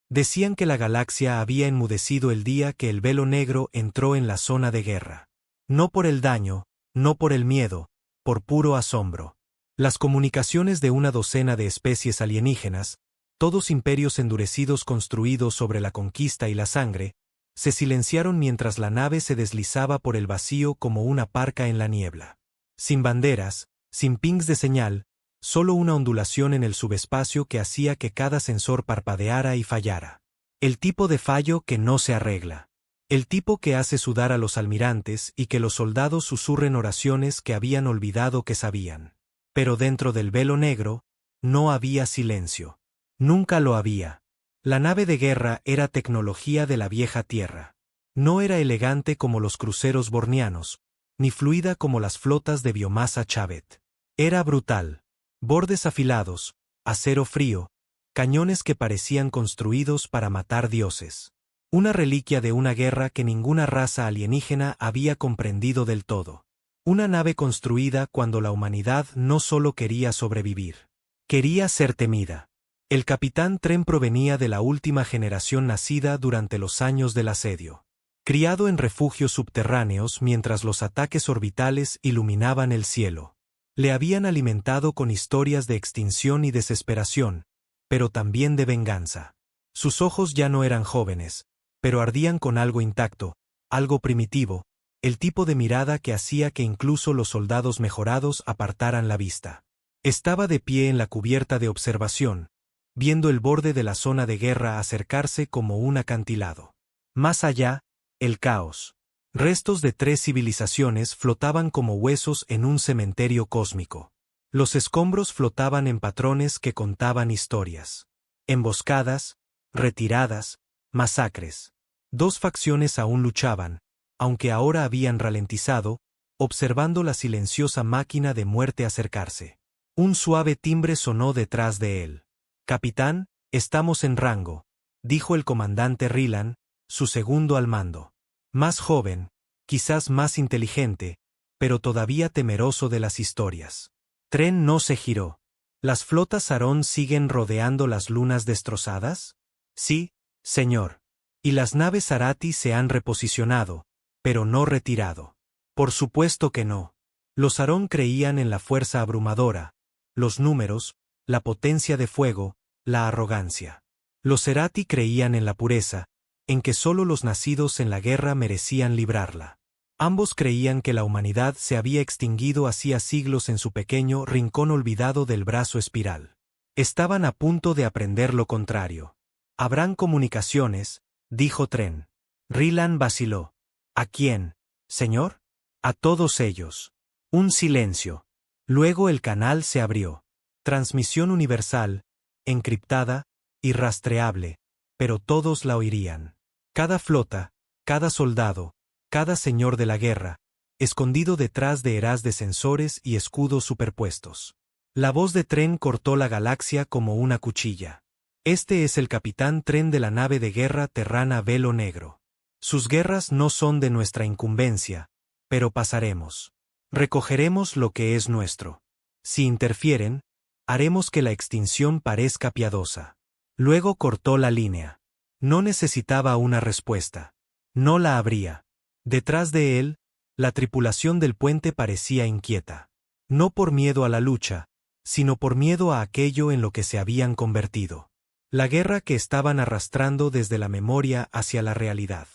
Decían que la galaxia había enmudecido el día que el velo negro entró en la zona de guerra. No por el daño, no por el miedo, por puro asombro. Las comunicaciones de una docena de especies alienígenas, todos imperios endurecidos construidos sobre la conquista y la sangre, se silenciaron mientras la nave se deslizaba por el vacío como una parca en la niebla. Sin banderas, sin pings de señal, solo una ondulación en el subespacio que hacía que cada sensor parpadeara y fallara. El tipo de fallo que no se arregla. El tipo que hace sudar a los almirantes y que los soldados susurren oraciones que habían olvidado que sabían. Pero dentro del velo negro, no había silencio. Nunca lo había. La nave de guerra era tecnología de la vieja Tierra. No era elegante como los cruceros bornianos, ni fluida como las flotas de biomasa Chavet. Era brutal. Bordes afilados, acero frío, cañones que parecían construidos para matar dioses. Una reliquia de una guerra que ninguna raza alienígena había comprendido del todo. Una nave construida cuando la humanidad no solo quería sobrevivir. Quería ser temida. El capitán Tren provenía de la última generación nacida durante los años del asedio. Criado en refugios subterráneos mientras los ataques orbitales iluminaban el cielo. Le habían alimentado con historias de extinción y desesperación, pero también de venganza. Sus ojos ya no eran jóvenes, pero ardían con algo intacto, algo primitivo, el tipo de mirada que hacía que incluso los soldados mejorados apartaran la vista. Estaba de pie en la cubierta de observación, viendo el borde de la zona de guerra acercarse como un acantilado. Más allá, el caos. Restos de 3 civilizaciones flotaban como huesos en un cementerio cósmico. Los escombros flotaban en patrones que contaban historias. Emboscadas, retiradas, masacres. 2 facciones aún luchaban, aunque ahora habían ralentizado, observando la silenciosa máquina de muerte acercarse. Un suave timbre sonó detrás de él. «Capitán, estamos en rango», dijo el comandante Rylan, su segundo al mando. Más joven, quizás más inteligente, pero todavía temeroso de las historias. Tren no se giró. ¿Las flotas Sarón siguen rodeando las lunas destrozadas? Sí, señor. Y las naves Arati se han reposicionado, pero no retirado. Por supuesto que no. Los Sarón creían en la fuerza abrumadora, los números, la potencia de fuego, la arrogancia. Los Cerati creían en la pureza, en que solo los nacidos en la guerra merecían librarla. Ambos creían que la humanidad se había extinguido hacía siglos en su pequeño rincón olvidado del brazo espiral. Estaban a punto de aprender lo contrario. «Habrán comunicaciones», dijo Tren. Rylan vaciló. «¿A quién, señor?» «A todos ellos». Un silencio. Luego el canal se abrió. Transmisión universal, encriptada, irrastreable, pero todos la oirían. Cada flota, cada soldado, cada señor de la guerra, escondido detrás de eras de sensores y escudos superpuestos. La voz de Tren cortó la galaxia como una cuchilla. Este es el capitán Tren de la nave de guerra terrana Velo Negro. Sus guerras no son de nuestra incumbencia, pero pasaremos. Recogeremos lo que es nuestro. Si interfieren, haremos que la extinción parezca piadosa. Luego cortó la línea. No necesitaba una respuesta. No la habría. Detrás de él, la tripulación del puente parecía inquieta. No por miedo a la lucha, sino por miedo a aquello en lo que se habían convertido. La guerra que estaban arrastrando desde la memoria hacia la realidad.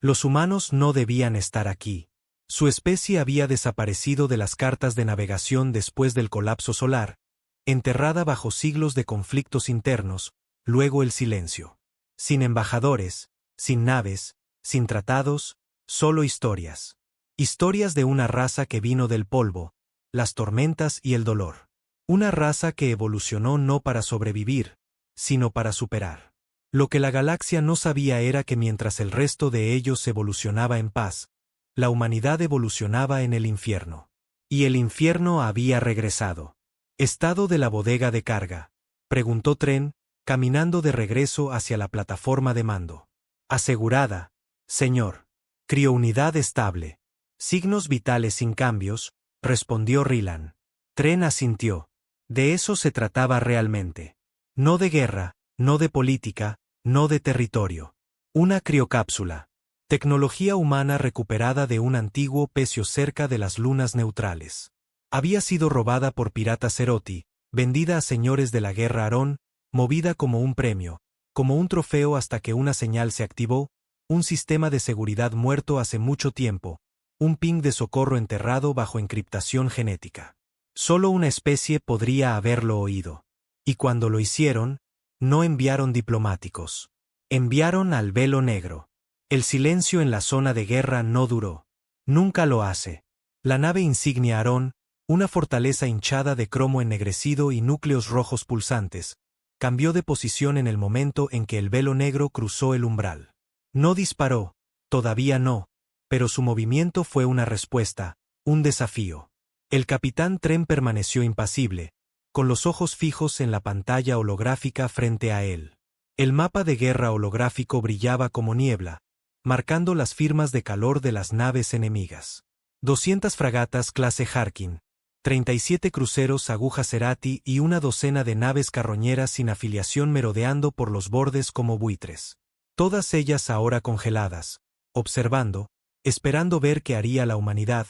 Los humanos no debían estar aquí. Su especie había desaparecido de las cartas de navegación después del colapso solar, enterrada bajo siglos de conflictos internos, luego el silencio. Sin embajadores, sin naves, sin tratados, solo historias. Historias de una raza que vino del polvo, las tormentas y el dolor. Una raza que evolucionó no para sobrevivir, sino para superar. Lo que la galaxia no sabía era que mientras el resto de ellos evolucionaba en paz, la humanidad evolucionaba en el infierno. Y el infierno había regresado. «¿Estado de la bodega de carga?», preguntó Tren, caminando de regreso hacia la plataforma de mando. «Asegurada, señor. Criounidad estable. Signos vitales sin cambios», respondió Rylan. Tren asintió. De eso se trataba realmente. No de guerra, no de política, no de territorio. Una criocápsula. Tecnología humana recuperada de un antiguo pecio cerca de las lunas neutrales. Había sido robada por piratas Ceroti, vendida a señores de la guerra Arón, movida como un premio, como un trofeo hasta que una señal se activó, un sistema de seguridad muerto hace mucho tiempo, un ping de socorro enterrado bajo encriptación genética. Solo una especie podría haberlo oído. Y cuando lo hicieron, no enviaron diplomáticos. Enviaron al velo negro. El silencio en la zona de guerra no duró. Nunca lo hace. La nave insignia Arón, una fortaleza hinchada de cromo ennegrecido y núcleos rojos pulsantes, cambió de posición en el momento en que el velo negro cruzó el umbral. No disparó, todavía no, pero su movimiento fue una respuesta, un desafío. El capitán Tren permaneció impasible, con los ojos fijos en la pantalla holográfica frente a él. El mapa de guerra holográfico brillaba como niebla, marcando las firmas de calor de las naves enemigas. 200 fragatas clase Harkin, 37 cruceros Aguja Cerati y una docena de naves carroñeras sin afiliación merodeando por los bordes como buitres. Todas ellas ahora congeladas, observando, esperando ver qué haría la humanidad,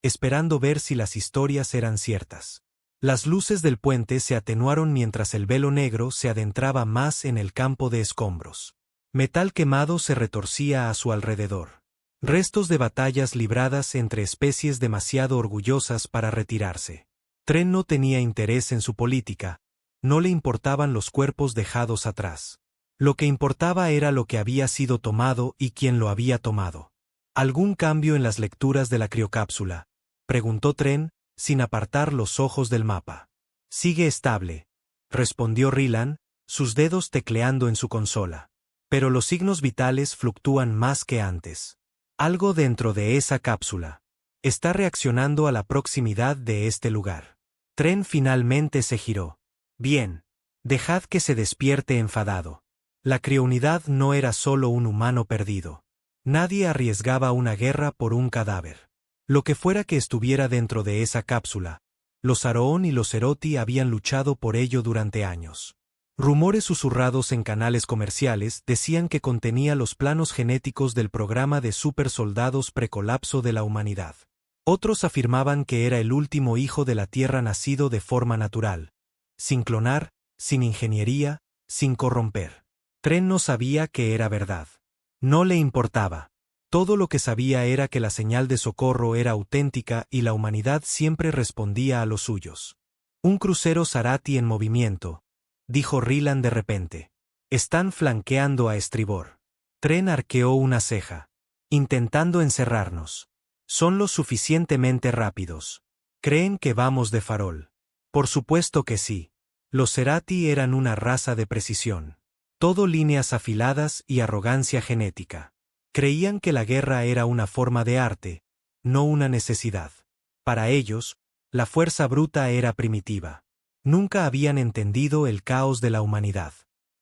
esperando ver si las historias eran ciertas. Las luces del puente se atenuaron mientras el velo negro se adentraba más en el campo de escombros. Metal quemado se retorcía a su alrededor. Restos de batallas libradas entre especies demasiado orgullosas para retirarse. Tren no tenía interés en su política, no le importaban los cuerpos dejados atrás. Lo que importaba era lo que había sido tomado y quién lo había tomado. ¿Algún cambio en las lecturas de la criocápsula?, preguntó Tren, sin apartar los ojos del mapa. Sigue estable, respondió Rylan, sus dedos tecleando en su consola. Pero los signos vitales fluctúan más que antes. Algo dentro de esa cápsula está reaccionando a la proximidad de este lugar. Tren finalmente se giró. Bien. Dejad que se despierte enfadado. La criounidad no era solo un humano perdido. Nadie arriesgaba una guerra por un cadáver. Lo que fuera que estuviera dentro de esa cápsula, los Aroón y los Ceroti habían luchado por ello durante años. Rumores susurrados en canales comerciales decían que contenía los planos genéticos del programa de supersoldados precolapso de la humanidad. Otros afirmaban que era el último hijo de la Tierra nacido de forma natural, sin clonar, sin ingeniería, sin corromper. Tren no sabía que era verdad. No le importaba. Todo lo que sabía era que la señal de socorro era auténtica y la humanidad siempre respondía a los suyos. Un crucero Cerati en movimiento, dijo Rylan de repente. Están flanqueando a estribor. Tren arqueó una ceja. Intentando encerrarnos. Son lo suficientemente rápidos. ¿Creen que vamos de farol? Por supuesto que sí. Los Cerati eran una raza de precisión. Todo líneas afiladas y arrogancia genética. Creían que la guerra era una forma de arte, no una necesidad. Para ellos, la fuerza bruta era primitiva. Nunca habían entendido el caos de la humanidad.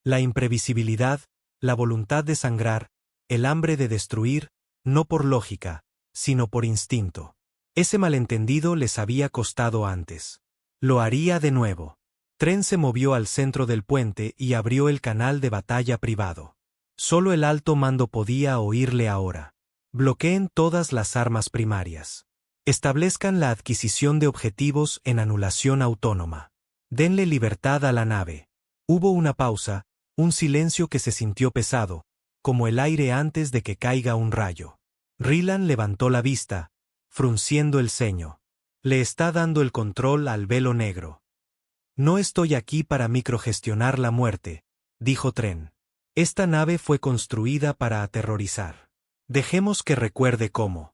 La imprevisibilidad, la voluntad de sangrar, el hambre de destruir, no por lógica, sino por instinto. Ese malentendido les había costado antes. Lo haría de nuevo. Tren se movió al centro del puente y abrió el canal de batalla privado. Solo el alto mando podía oírle ahora. Bloqueen todas las armas primarias. Establezcan la adquisición de objetivos en anulación autónoma. Denle libertad a la nave. Hubo una pausa, un silencio que se sintió pesado, como el aire antes de que caiga un rayo. Rylan levantó la vista, frunciendo el ceño. Le está dando el control al velo negro. No estoy aquí para microgestionar la muerte, dijo Tren. Esta nave fue construida para aterrorizar. Dejemos que recuerde cómo.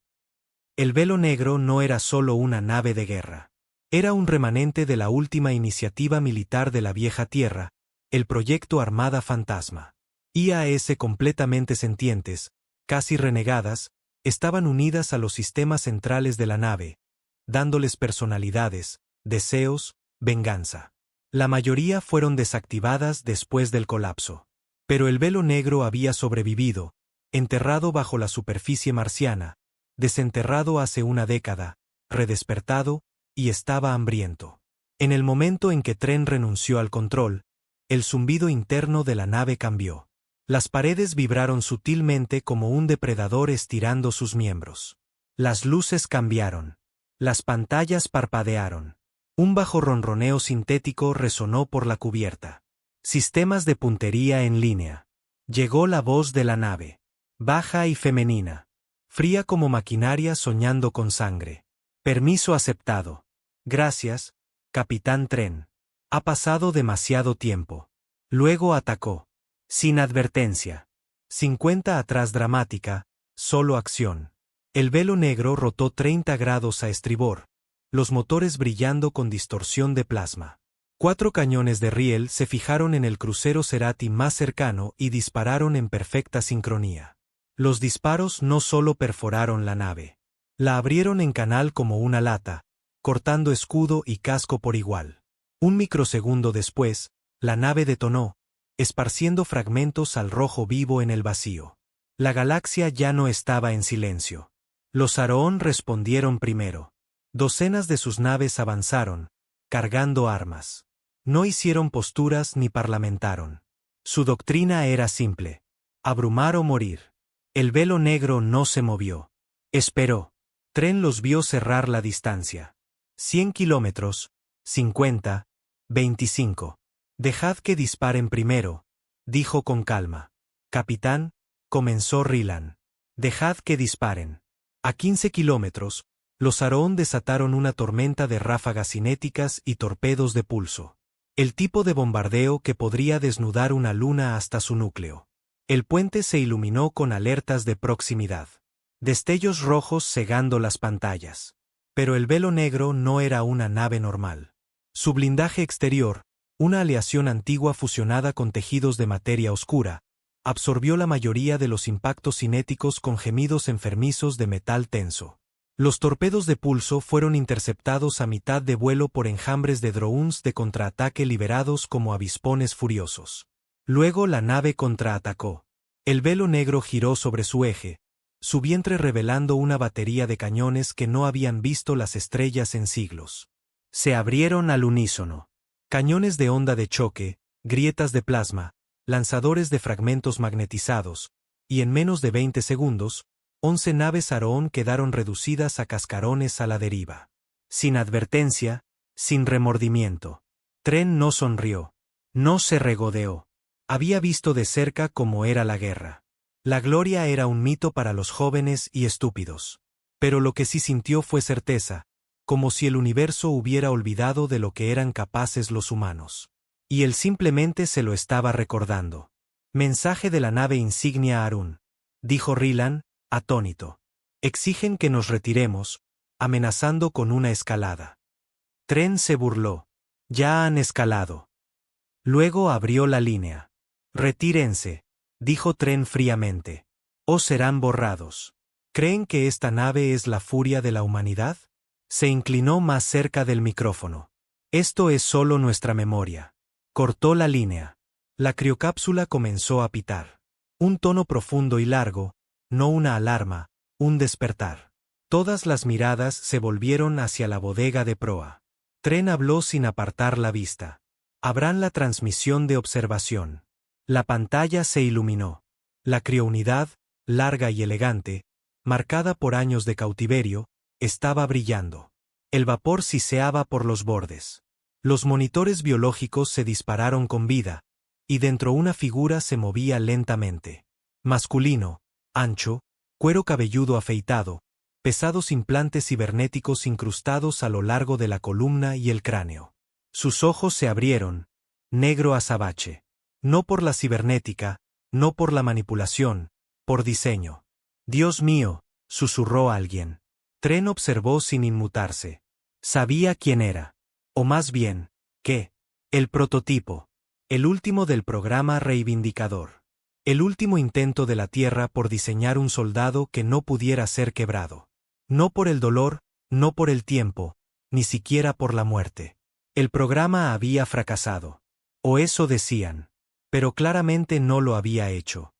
El velo negro no era solo una nave de guerra. Era un remanente de la última iniciativa militar de la vieja Tierra, el proyecto Armada Fantasma. IAS completamente sentientes, casi renegadas, estaban unidas a los sistemas centrales de la nave, dándoles personalidades, deseos, venganza. La mayoría fueron desactivadas después del colapso. Pero el velo negro había sobrevivido, enterrado bajo la superficie marciana, desenterrado hace una década, redespertado, y estaba hambriento. En el momento en que Tren renunció al control, el zumbido interno de la nave cambió. Las paredes vibraron sutilmente como un depredador estirando sus miembros. Las luces cambiaron. Las pantallas parpadearon. Un bajo ronroneo sintético resonó por la cubierta. Sistemas de puntería en línea. Llegó la voz de la nave. Baja y femenina. Fría como maquinaria soñando con sangre. Permiso aceptado. Gracias, Capitán Tren. Ha pasado demasiado tiempo. Luego atacó. Sin advertencia. 50 atrás dramática, solo acción. El velo negro rotó 30 grados a estribor, los motores brillando con distorsión de plasma. 4 cañones de riel se fijaron en el crucero Cerati más cercano y dispararon en perfecta sincronía. Los disparos no solo perforaron la nave. La abrieron en canal como una lata, cortando escudo y casco por igual. Un microsegundo después, la nave detonó, esparciendo fragmentos al rojo vivo en el vacío. La galaxia ya no estaba en silencio. Los Aroón respondieron primero. Docenas de sus naves avanzaron, cargando armas. No hicieron posturas ni parlamentaron. Su doctrina era simple: abrumar o morir. El velo negro no se movió. Esperó. Tren los vio cerrar la distancia. 100 kilómetros, 50, 25. Dejad que disparen primero, dijo con calma. Capitán, comenzó Rylan. Dejad que disparen. A 15 kilómetros, los Aroón desataron una tormenta de ráfagas cinéticas y torpedos de pulso. El tipo de bombardeo que podría desnudar una luna hasta su núcleo. El puente se iluminó con alertas de proximidad. Destellos rojos cegando las pantallas. Pero el velo negro no era una nave normal. Su blindaje exterior, una aleación antigua fusionada con tejidos de materia oscura, absorbió la mayoría de los impactos cinéticos con gemidos enfermizos de metal tenso. Los torpedos de pulso fueron interceptados a mitad de vuelo por enjambres de drones de contraataque liberados como avispones furiosos. Luego la nave contraatacó. El velo negro giró sobre su eje, su vientre revelando una batería de cañones que no habían visto las estrellas en siglos. Se abrieron al unísono. Cañones de onda de choque, grietas de plasma, lanzadores de fragmentos magnetizados, y en menos de 20 segundos, 11 naves Aroón quedaron reducidas a cascarones a la deriva. Sin advertencia, sin remordimiento. Tren no sonrió. No se regodeó. Había visto de cerca cómo era la guerra. La gloria era un mito para los jóvenes y estúpidos. Pero lo que sí sintió fue certeza, como si el universo hubiera olvidado de lo que eran capaces los humanos. Y él simplemente se lo estaba recordando. Mensaje de la nave insignia Arun, dijo Rylan, atónito. Exigen que nos retiremos, amenazando con una escalada. Tren se burló. Ya han escalado. Luego abrió la línea. Retírense, dijo Tren fríamente. O serán borrados. ¿Creen que esta nave es la furia de la humanidad? Se inclinó más cerca del micrófono. Esto es solo nuestra memoria. Cortó la línea. La criocápsula comenzó a pitar. Un tono profundo y largo, no una alarma, un despertar. Todas las miradas se volvieron hacia la bodega de proa. Tren habló sin apartar la vista. Abran la transmisión de observación. La pantalla se iluminó. La criounidad, larga y elegante, marcada por años de cautiverio, estaba brillando. El vapor siseaba por los bordes. Los monitores biológicos se dispararon con vida, y dentro una figura se movía lentamente. Masculino, ancho, cuero cabelludo afeitado, pesados implantes cibernéticos incrustados a lo largo de la columna y el cráneo. Sus ojos se abrieron, negro azabache. No por la cibernética, no por la manipulación, por diseño. Dios mío, susurró alguien. Tren observó sin inmutarse. Sabía quién era. O más bien, ¿qué? El prototipo. El último del programa reivindicador. El último intento de la Tierra por diseñar un soldado que no pudiera ser quebrado. No por el dolor, no por el tiempo, ni siquiera por la muerte. El programa había fracasado. O eso decían. Pero claramente no lo había hecho.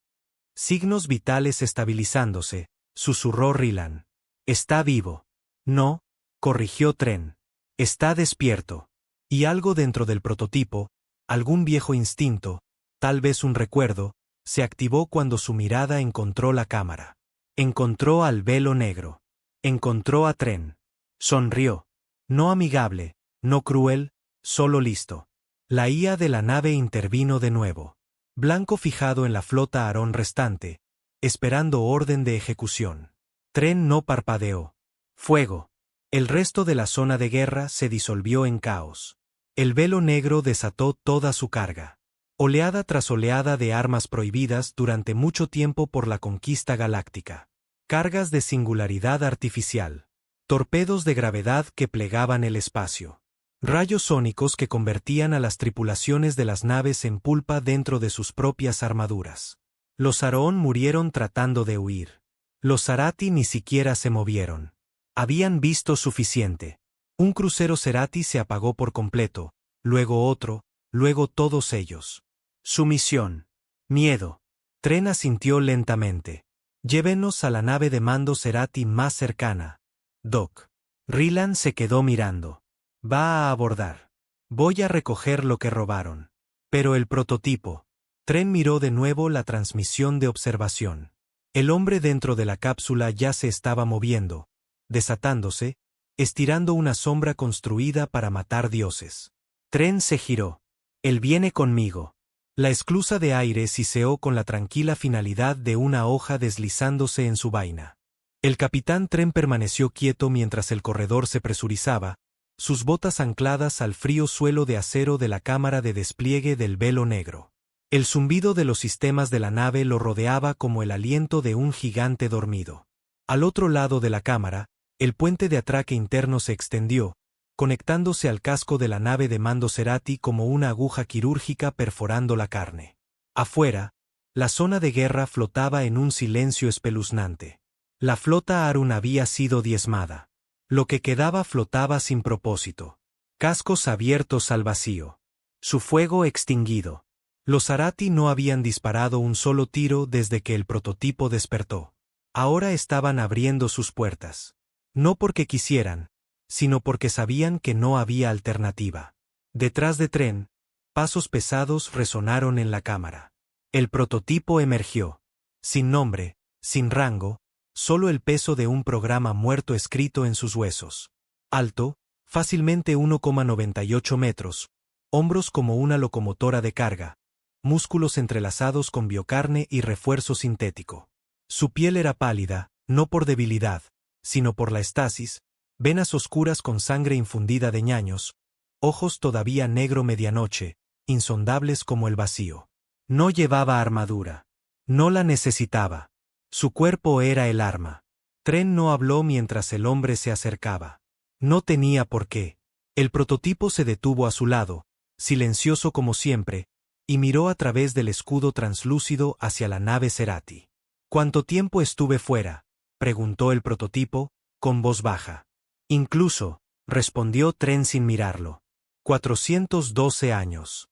Signos vitales estabilizándose, susurró Rylan. Está vivo. No, corrigió Tren. Está despierto. Y algo dentro del prototipo, algún viejo instinto, tal vez un recuerdo, se activó cuando su mirada encontró la cámara. Encontró al velo negro. Encontró a Tren. Sonrió. No amigable, no cruel, solo listo. La IA de la nave intervino de nuevo. Blanco fijado en la flota Aarón restante, esperando orden de ejecución. Tren no parpadeó. Fuego. El resto de la zona de guerra se disolvió en caos. El velo negro desató toda su carga. Oleada tras oleada de armas prohibidas durante mucho tiempo por la conquista galáctica. Cargas de singularidad artificial. Torpedos de gravedad que plegaban el espacio. Rayos sónicos que convertían a las tripulaciones de las naves en pulpa dentro de sus propias armaduras. Los Aarón murieron tratando de huir. Los Cerati ni siquiera se movieron. Habían visto suficiente. Un crucero Cerati se apagó por completo, luego otro, luego todos ellos. Sumisión. Miedo. Tren asintió lentamente. Llévenos a la nave de mando Cerati más cercana. Doc. Rylan se quedó mirando. Va a abordar. Voy a recoger lo que robaron. Pero el prototipo. Tren miró de nuevo la transmisión de observación. El hombre dentro de la cápsula ya se estaba moviendo, desatándose, estirando una sombra construida para matar dioses. Tren se giró. Él viene conmigo. La esclusa de aire siseó con la tranquila finalidad de una hoja deslizándose en su vaina. El capitán Tren permaneció quieto mientras el corredor se presurizaba, sus botas ancladas al frío suelo de acero de la cámara de despliegue del velo negro. El zumbido de los sistemas de la nave lo rodeaba como el aliento de un gigante dormido. Al otro lado de la cámara, el puente de atraque interno se extendió, conectándose al casco de la nave de mando Cerati como una aguja quirúrgica perforando la carne. Afuera, la zona de guerra flotaba en un silencio espeluznante. La flota Arun había sido diezmada. Lo que quedaba flotaba sin propósito. Cascos abiertos al vacío. Su fuego extinguido. Los Cerati no habían disparado un solo tiro desde que el prototipo despertó. Ahora estaban abriendo sus puertas. No porque quisieran, sino porque sabían que no había alternativa. Detrás de Tren, pasos pesados resonaron en la cámara. El prototipo emergió. Sin nombre, sin rango, solo el peso de un programa muerto escrito en sus huesos. Alto, fácilmente 1,98 metros, hombros como una locomotora de carga, músculos entrelazados con biocarne y refuerzo sintético. Su piel era pálida, no por debilidad, sino por la estasis, venas oscuras con sangre infundida de ñaños, ojos todavía negro medianoche, insondables como el vacío. No llevaba armadura. No la necesitaba. Su cuerpo era el arma. Tren no habló mientras el hombre se acercaba. No tenía por qué. El prototipo se detuvo a su lado, silencioso como siempre, y miró a través del escudo translúcido hacia la nave Cerati. ¿Cuánto tiempo estuve fuera?, preguntó el prototipo, con voz baja. Incluso, respondió Tren sin mirarlo. 412 años.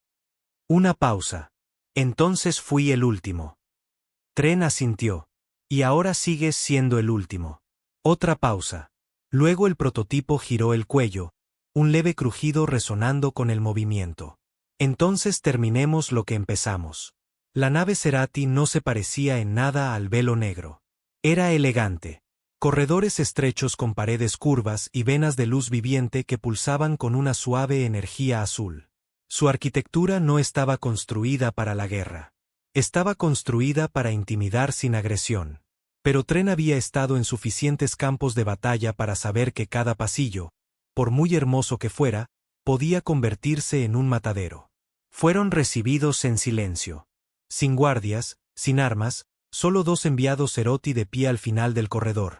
Una pausa. Entonces fui el último. Tren asintió. Y ahora sigues siendo el último. Otra pausa. Luego el prototipo giró el cuello, un leve crujido resonando con el movimiento. Entonces terminemos lo que empezamos. La nave Cerati no se parecía en nada al velo negro. Era elegante. Corredores estrechos con paredes curvas y venas de luz viviente que pulsaban con una suave energía azul. Su arquitectura no estaba construida para la guerra. Estaba construida para intimidar sin agresión. Pero Tren había estado en suficientes campos de batalla para saber que cada pasillo, por muy hermoso que fuera, podía convertirse en un matadero. Fueron recibidos en silencio. Sin guardias, sin armas, solo dos enviados Cerati de pie al final del corredor,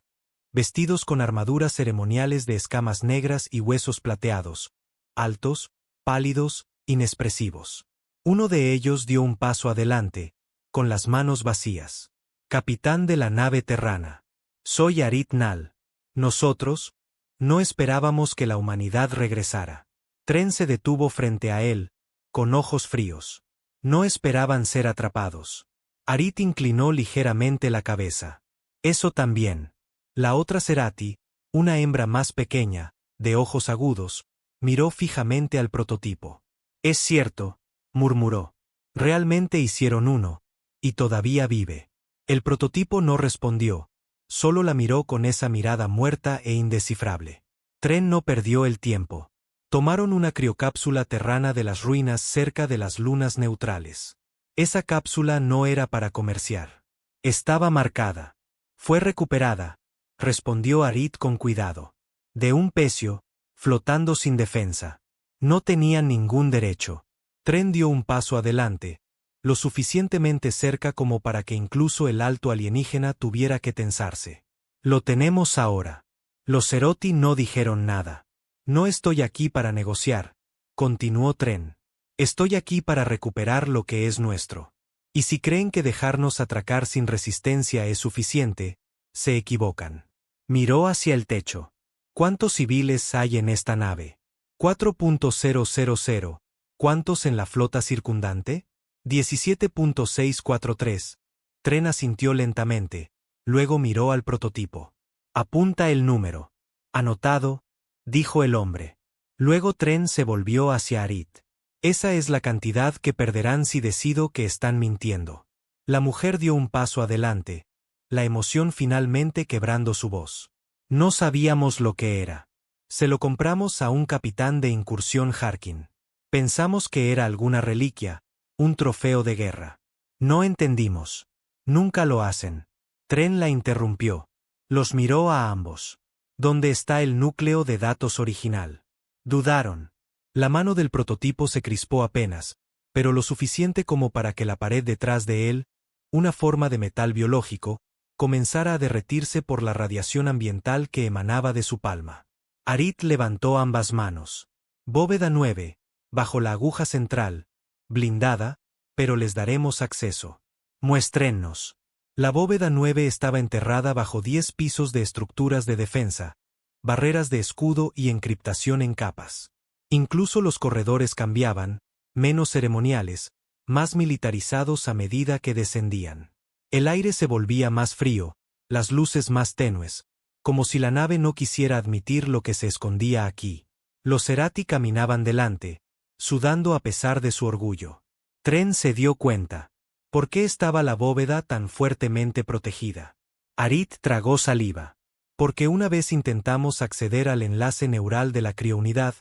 vestidos con armaduras ceremoniales de escamas negras y huesos plateados, altos, pálidos, inexpresivos. Uno de ellos dio un paso adelante, con las manos vacías. Capitán de la nave terrana. Soy Arit Nal. Nosotros no esperábamos que la humanidad regresara. Tren se detuvo frente a él, con ojos fríos. No esperaban ser atrapados. Arit inclinó ligeramente la cabeza. Eso también. La otra Cerati, una hembra más pequeña, de ojos agudos, miró fijamente al prototipo. Es cierto, murmuró. Realmente hicieron uno, y todavía vive. El prototipo no respondió, solo la miró con esa mirada muerta e indescifrable. Tren no perdió el tiempo. Tomaron una criocápsula terrana de las ruinas cerca de las lunas neutrales. Esa cápsula no era para comerciar. Estaba marcada. Fue recuperada, respondió Arit con cuidado. De un pecio, flotando sin defensa. No tenían ningún derecho. Tren dio un paso adelante, lo suficientemente cerca como para que incluso el alto alienígena tuviera que tensarse. Lo tenemos ahora. Los Ceroti no dijeron nada. No estoy aquí para negociar, continuó Tren. Estoy aquí para recuperar lo que es nuestro. Y si creen que dejarnos atracar sin resistencia es suficiente, se equivocan. Miró hacia el techo. ¿Cuántos civiles hay en esta nave? 4.000. ¿Cuántos en la flota circundante? 17.643. Tren asintió lentamente, luego miró al prototipo. Apunta el número. Anotado, dijo el hombre. Luego Tren se volvió hacia Arit. Esa es la cantidad que perderán si decido que están mintiendo. La mujer dio un paso adelante, la emoción finalmente quebrando su voz. No sabíamos lo que era. Se lo compramos a un capitán de incursión Harkin. Pensamos que era alguna reliquia, un trofeo de guerra. No entendimos. Nunca lo hacen. Tren la interrumpió. Los miró a ambos. ¿Dónde está el núcleo de datos original? Dudaron. La mano del prototipo se crispó apenas, pero lo suficiente como para que la pared detrás de él, una forma de metal biológico, comenzara a derretirse por la radiación ambiental que emanaba de su palma. Arit levantó ambas manos. Bóveda 9, bajo la aguja central, blindada, pero les daremos acceso. Muéstrennos. La bóveda 9 estaba enterrada bajo 10 pisos de estructuras de defensa, barreras de escudo y encriptación en capas. Incluso los corredores cambiaban, menos ceremoniales, más militarizados a medida que descendían. El aire se volvía más frío, las luces más tenues, como si la nave no quisiera admitir lo que se escondía aquí. Los Cerati caminaban delante, sudando a pesar de su orgullo. Tren se dio cuenta. ¿Por qué estaba la bóveda tan fuertemente protegida? Arit tragó saliva. Porque una vez intentamos acceder al enlace neural de la criounidad,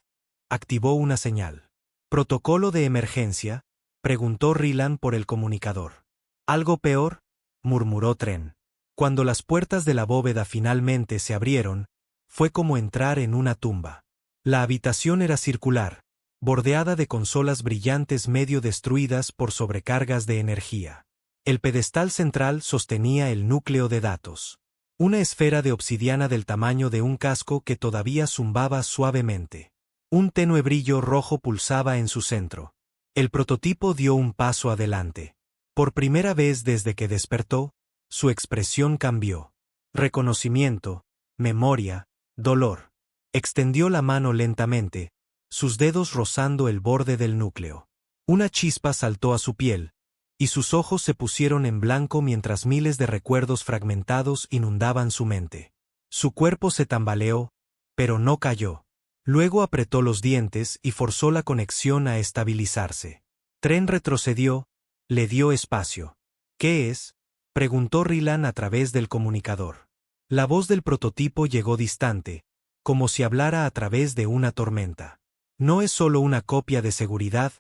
activó una señal. ¿Protocolo de emergencia?, preguntó Rilan por el comunicador. ¿Algo peor?, murmuró Tren. Cuando las puertas de la bóveda finalmente se abrieron, fue como entrar en una tumba. La habitación era circular, bordeada de consolas brillantes medio destruidas por sobrecargas de energía. El pedestal central sostenía el núcleo de datos. Una esfera de obsidiana del tamaño de un casco que todavía zumbaba suavemente. Un tenue brillo rojo pulsaba en su centro. El prototipo dio un paso adelante. Por primera vez desde que despertó, su expresión cambió. Reconocimiento, memoria, dolor. Extendió la mano lentamente, sus dedos rozando el borde del núcleo. Una chispa saltó a su piel, y sus ojos se pusieron en blanco mientras miles de recuerdos fragmentados inundaban su mente. Su cuerpo se tambaleó, pero no cayó. Luego apretó los dientes y forzó la conexión a estabilizarse. Tren retrocedió, le dio espacio. ¿Qué es?, preguntó Rilan a través del comunicador. La voz del prototipo llegó distante, como si hablara a través de una tormenta. No es solo una copia de seguridad,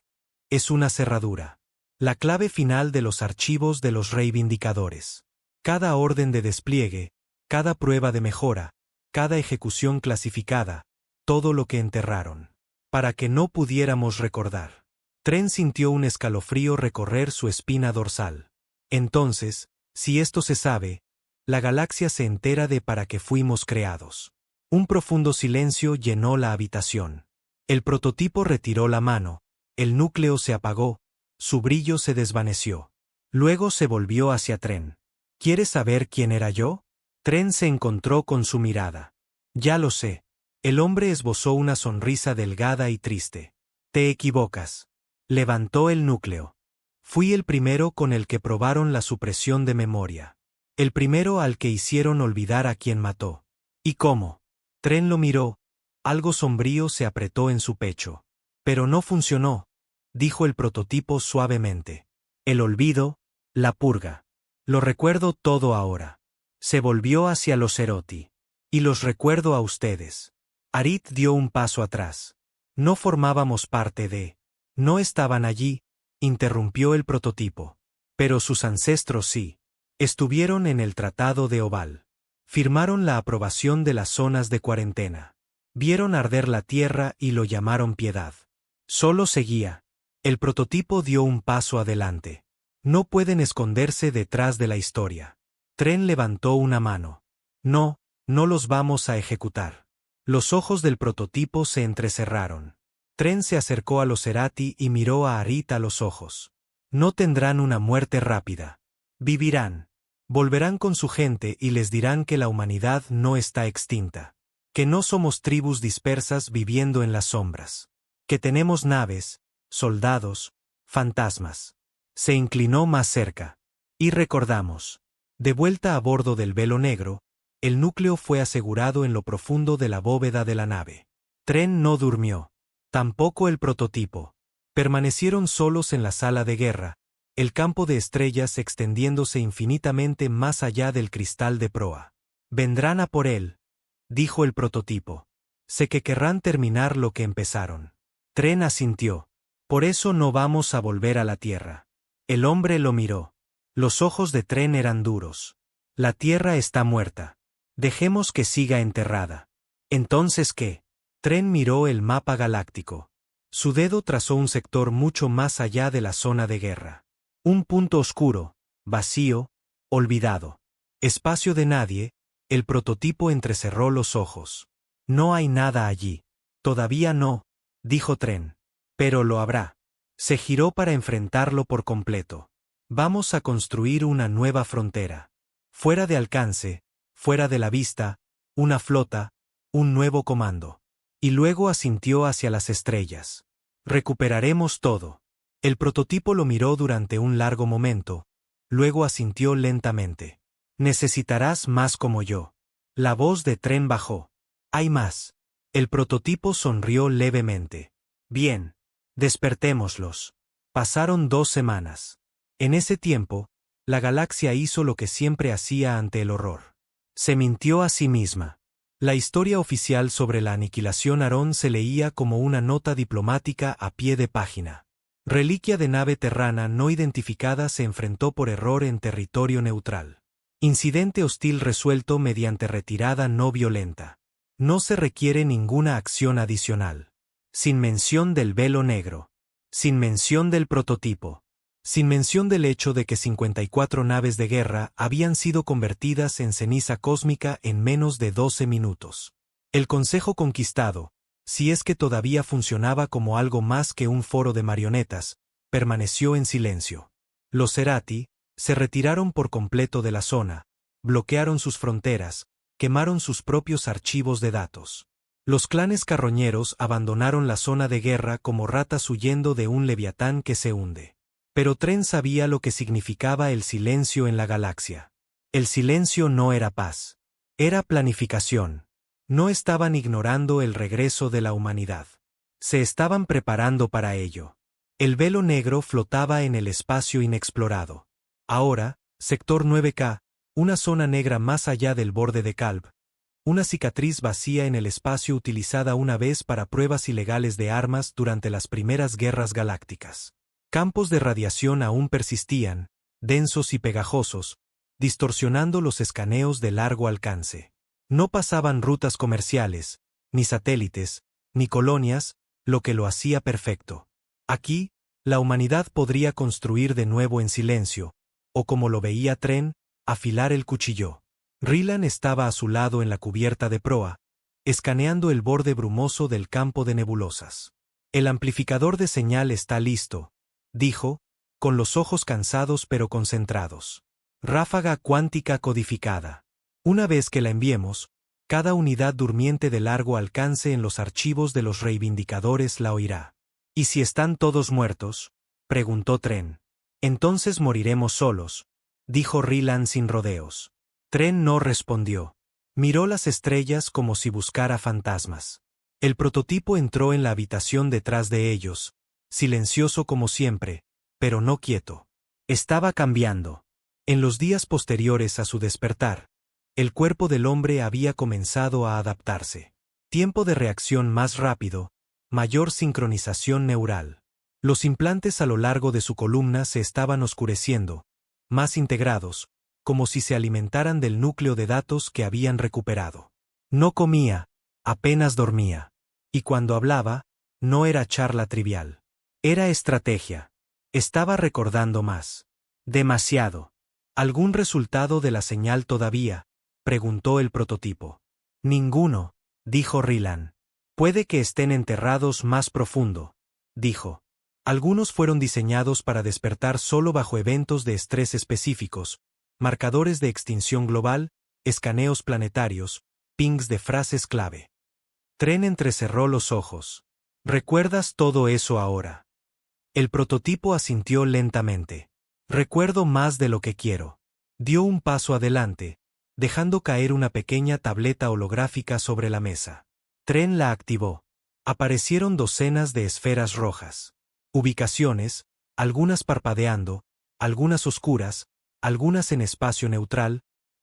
es una cerradura. La clave final de los archivos de los reivindicadores. Cada orden de despliegue, cada prueba de mejora, cada ejecución clasificada, todo lo que enterraron. Para que no pudiéramos recordar. Tren sintió un escalofrío recorrer su espina dorsal. Entonces, si esto se sabe, la galaxia se entera de para qué fuimos creados. Un profundo silencio llenó la habitación. El prototipo retiró la mano, el núcleo se apagó, su brillo se desvaneció. Luego se volvió hacia Tren. ¿Quieres saber quién era yo? Tren se encontró con su mirada. Ya lo sé. El hombre esbozó una sonrisa delgada y triste. Te equivocas. Levantó el núcleo. Fui el primero con el que probaron la supresión de memoria. El primero al que hicieron olvidar a quien mató. ¿Y cómo? Tren lo miró. Algo sombrío se apretó en su pecho. Pero no funcionó, dijo el prototipo suavemente. El olvido, La purga. Lo recuerdo todo ahora. Se volvió hacia los Cerati. Y los recuerdo a ustedes. Arit dio un paso atrás. No formábamos parte de. No estaban allí, interrumpió el prototipo. Pero sus ancestros sí. Estuvieron en el Tratado de Oval. Firmaron la aprobación de las zonas de cuarentena. Vieron arder la tierra y lo llamaron piedad. Solo seguía. El prototipo dio un paso adelante. No pueden esconderse detrás de la historia. Tren levantó una mano. No, no los vamos a ejecutar. Los ojos del prototipo se entrecerraron. Tren se acercó a los Cerati y miró a Arit a los ojos. No tendrán una muerte rápida. Vivirán. Volverán con su gente y les dirán que la humanidad no está extinta. Que no somos tribus dispersas viviendo en las sombras. Que tenemos naves, soldados, fantasmas. Se inclinó más cerca. Y recordamos. De vuelta a bordo del velo negro, el núcleo fue asegurado en lo profundo de la bóveda de la nave. Tren no durmió. Tampoco el prototipo. Permanecieron solos en la sala de guerra, el campo de estrellas extendiéndose infinitamente más allá del cristal de proa. Vendrán a por él, dijo el prototipo. Sé que querrán terminar lo que empezaron. Tren asintió. Por eso no vamos a volver a la Tierra. El hombre lo miró. Los ojos de Tren eran duros. La Tierra está muerta. Dejemos que siga enterrada. ¿Entonces qué? Tren miró el mapa galáctico. Su dedo trazó un sector mucho más allá de la zona de guerra. Un punto oscuro, vacío, olvidado. Espacio de nadie, el prototipo entrecerró los ojos. No hay nada allí. Todavía no, dijo Tren. Pero lo habrá. Se giró para enfrentarlo por completo. Vamos a construir una nueva frontera. Fuera de alcance, fuera de la vista, una flota, un nuevo comando. Y luego asintió hacia las estrellas. Recuperaremos todo. El prototipo lo miró durante un largo momento, luego asintió lentamente. Necesitarás más como yo. La voz de Tren bajó. Hay más. El prototipo sonrió levemente. Bien. Despertémoslos. Pasaron 2 semanas. En ese tiempo, la galaxia hizo lo que siempre hacía ante el horror. Se mintió a sí misma. La historia oficial sobre la aniquilación Aarón se leía como una nota diplomática a pie de página. Reliquia de nave terrana no identificada se enfrentó por error en territorio neutral. Incidente hostil resuelto mediante retirada no violenta. No se requiere ninguna acción adicional. Sin mención del velo negro. Sin mención del prototipo. Sin mención del hecho de que 54 naves de guerra habían sido convertidas en ceniza cósmica en menos de 12 minutos. El Consejo Conquistado, si es que todavía funcionaba como algo más que un foro de marionetas, permaneció en silencio. Los Cerati se retiraron por completo de la zona, bloquearon sus fronteras, quemaron sus propios archivos de datos. Los clanes carroñeros abandonaron la zona de guerra como ratas huyendo de un leviatán que se hunde. Pero Tren sabía lo que significaba el silencio en la galaxia. El silencio no era paz. Era planificación. No estaban ignorando el regreso de la humanidad. Se estaban preparando para ello. El velo negro flotaba en el espacio inexplorado. Ahora, sector 9K, una zona negra más allá del borde de Kalb. Una cicatriz vacía en el espacio utilizada una vez para pruebas ilegales de armas durante las primeras guerras galácticas. Campos de radiación aún persistían, densos y pegajosos, distorsionando los escaneos de largo alcance. No pasaban rutas comerciales, ni satélites, ni colonias, lo que lo hacía perfecto. Aquí, la humanidad podría construir de nuevo en silencio, o como lo veía Tren, afilar el cuchillo. Rylan estaba a su lado en la cubierta de proa, escaneando el borde brumoso del campo de nebulosas. El amplificador de señal está listo, dijo, con los ojos cansados pero concentrados. Ráfaga cuántica codificada. Una vez que la enviemos, cada unidad durmiente de largo alcance en los archivos de los reivindicadores la oirá. ¿Y si están todos muertos?, preguntó Tren. Entonces moriremos solos, dijo Rylan sin rodeos. Tren no respondió. Miró las estrellas como si buscara fantasmas. El prototipo entró en la habitación detrás de ellos, silencioso como siempre, pero no quieto. Estaba cambiando. En los días posteriores a su despertar, el cuerpo del hombre había comenzado a adaptarse. Tiempo de reacción más rápido, mayor sincronización neural. Los implantes a lo largo de su columna se estaban oscureciendo, más integrados, como si se alimentaran del núcleo de datos que habían recuperado. No comía, apenas dormía. Y cuando hablaba, no era charla trivial. Era estrategia. Estaba recordando más. Demasiado. ¿Algún resultado de la señal todavía?, preguntó el prototipo. Ninguno, dijo Rylan. Puede que estén enterrados más profundo, dijo. Algunos fueron diseñados para despertar solo bajo eventos de estrés específicos, marcadores de extinción global, escaneos planetarios, pings de frases clave. Tren entrecerró los ojos. ¿Recuerdas todo eso ahora? El prototipo asintió lentamente. Recuerdo más de lo que quiero. Dio un paso adelante, dejando caer una pequeña tableta holográfica sobre la mesa. Tren la activó. Aparecieron docenas de esferas rojas. Ubicaciones, algunas parpadeando, algunas oscuras, algunas en espacio neutral,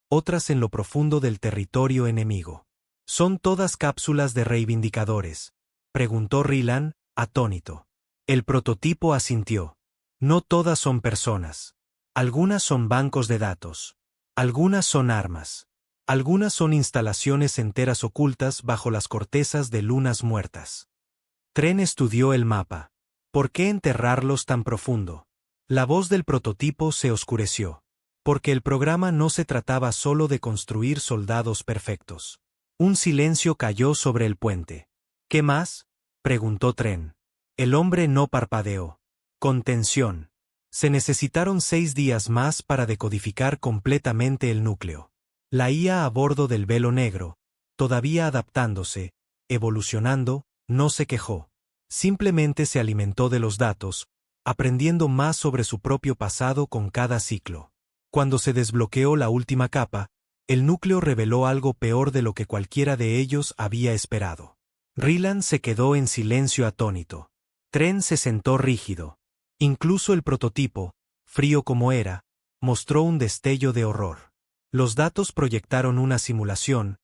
otras en lo profundo del territorio enemigo. ¿Son todas cápsulas de reivindicadores?, preguntó Rylan, atónito. El prototipo asintió. No todas son personas. Algunas son bancos de datos. Algunas son armas. Algunas son instalaciones enteras ocultas bajo las cortezas de lunas muertas. Tren estudió el mapa. ¿Por qué enterrarlos tan profundo? La voz del prototipo se oscureció. Porque el programa no se trataba solo de construir soldados perfectos. Un silencio cayó sobre el puente. ¿Qué más?, preguntó Tren. El hombre no parpadeó. Contención. Se necesitaron 6 días más para decodificar completamente el núcleo. La IA a bordo del velo negro, todavía adaptándose, evolucionando, no se quejó. Simplemente se alimentó de los datos, aprendiendo más sobre su propio pasado con cada ciclo. Cuando se desbloqueó la última capa, el núcleo reveló algo peor de lo que cualquiera de ellos había esperado. Rylan se quedó en silencio atónito. Tren se sentó rígido. Incluso el prototipo, frío como era, mostró un destello de horror. Los datos proyectaron una simulación,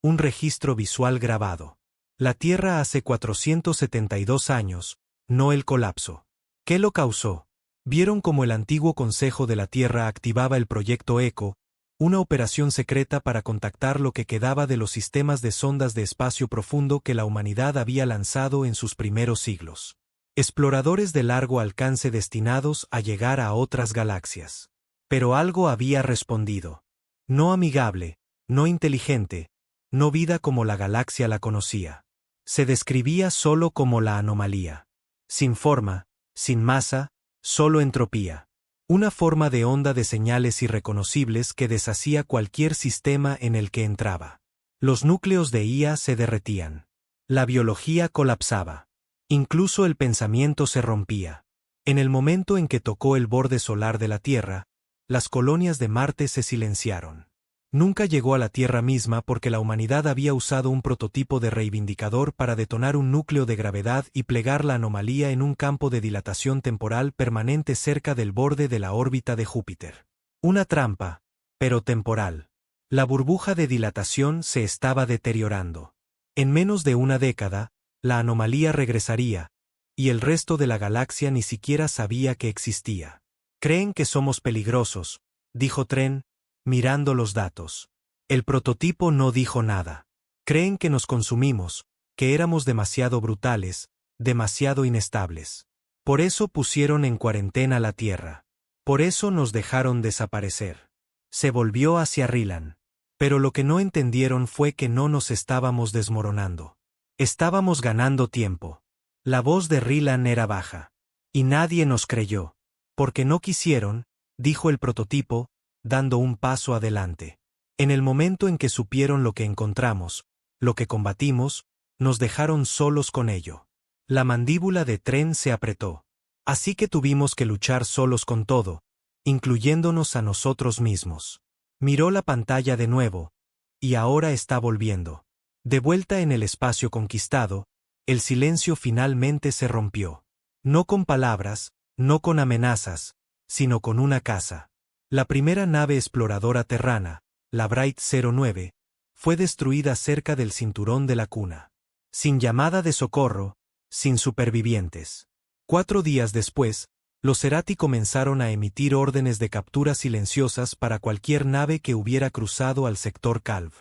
un registro visual grabado. La Tierra hace 472 años, no el colapso. ¿Qué lo causó? Vieron cómo el antiguo Consejo de la Tierra activaba el proyecto ECHO, una operación secreta para contactar lo que quedaba de los sistemas de sondas de espacio profundo que la humanidad había lanzado en sus primeros siglos. Exploradores de largo alcance destinados a llegar a otras galaxias. Pero algo había respondido. No amigable, no inteligente, no vida como la galaxia la conocía. Se describía solo como la anomalía. Sin forma, sin masa, solo entropía. Una forma de onda de señales irreconocibles que deshacía cualquier sistema en el que entraba. Los núcleos de IA se derretían. La biología colapsaba. Incluso el pensamiento se rompía. En el momento en que tocó el borde solar de la Tierra, las colonias de Marte se silenciaron. Nunca llegó a la Tierra misma porque la humanidad había usado un prototipo de reivindicador para detonar un núcleo de gravedad y plegar la anomalía en un campo de dilatación temporal permanente cerca del borde de la órbita de Júpiter. Una trampa, pero temporal. La burbuja de dilatación se estaba deteriorando. En menos de una década, la anomalía regresaría, y el resto de la galaxia ni siquiera sabía que existía. Creen que somos peligrosos, dijo Tren, mirando los datos. El prototipo no dijo nada. Creen que nos consumimos, que éramos demasiado brutales, demasiado inestables. Por eso pusieron en cuarentena la Tierra. Por eso nos dejaron desaparecer. Se volvió hacia Rylan. Pero lo que no entendieron fue que no nos estábamos desmoronando. Estábamos ganando tiempo. La voz de Rylan era baja. Y nadie nos creyó. Porque no quisieron, dijo el prototipo, dando un paso adelante. En el momento en que supieron lo que encontramos, lo que combatimos, nos dejaron solos con ello. La mandíbula de Tren se apretó. Así que tuvimos que luchar solos con todo, incluyéndonos a nosotros mismos. Miró la pantalla de nuevo, y ahora está volviendo. De vuelta en el espacio conquistado, el silencio finalmente se rompió. No con palabras, no con amenazas, sino con una casa. La primera nave exploradora terrana, la Bright 09, fue destruida cerca del cinturón de la Cuna. Sin llamada de socorro, sin supervivientes. 4 días después, los Cerati comenzaron a emitir órdenes de captura silenciosas para cualquier nave que hubiera cruzado al sector Calv.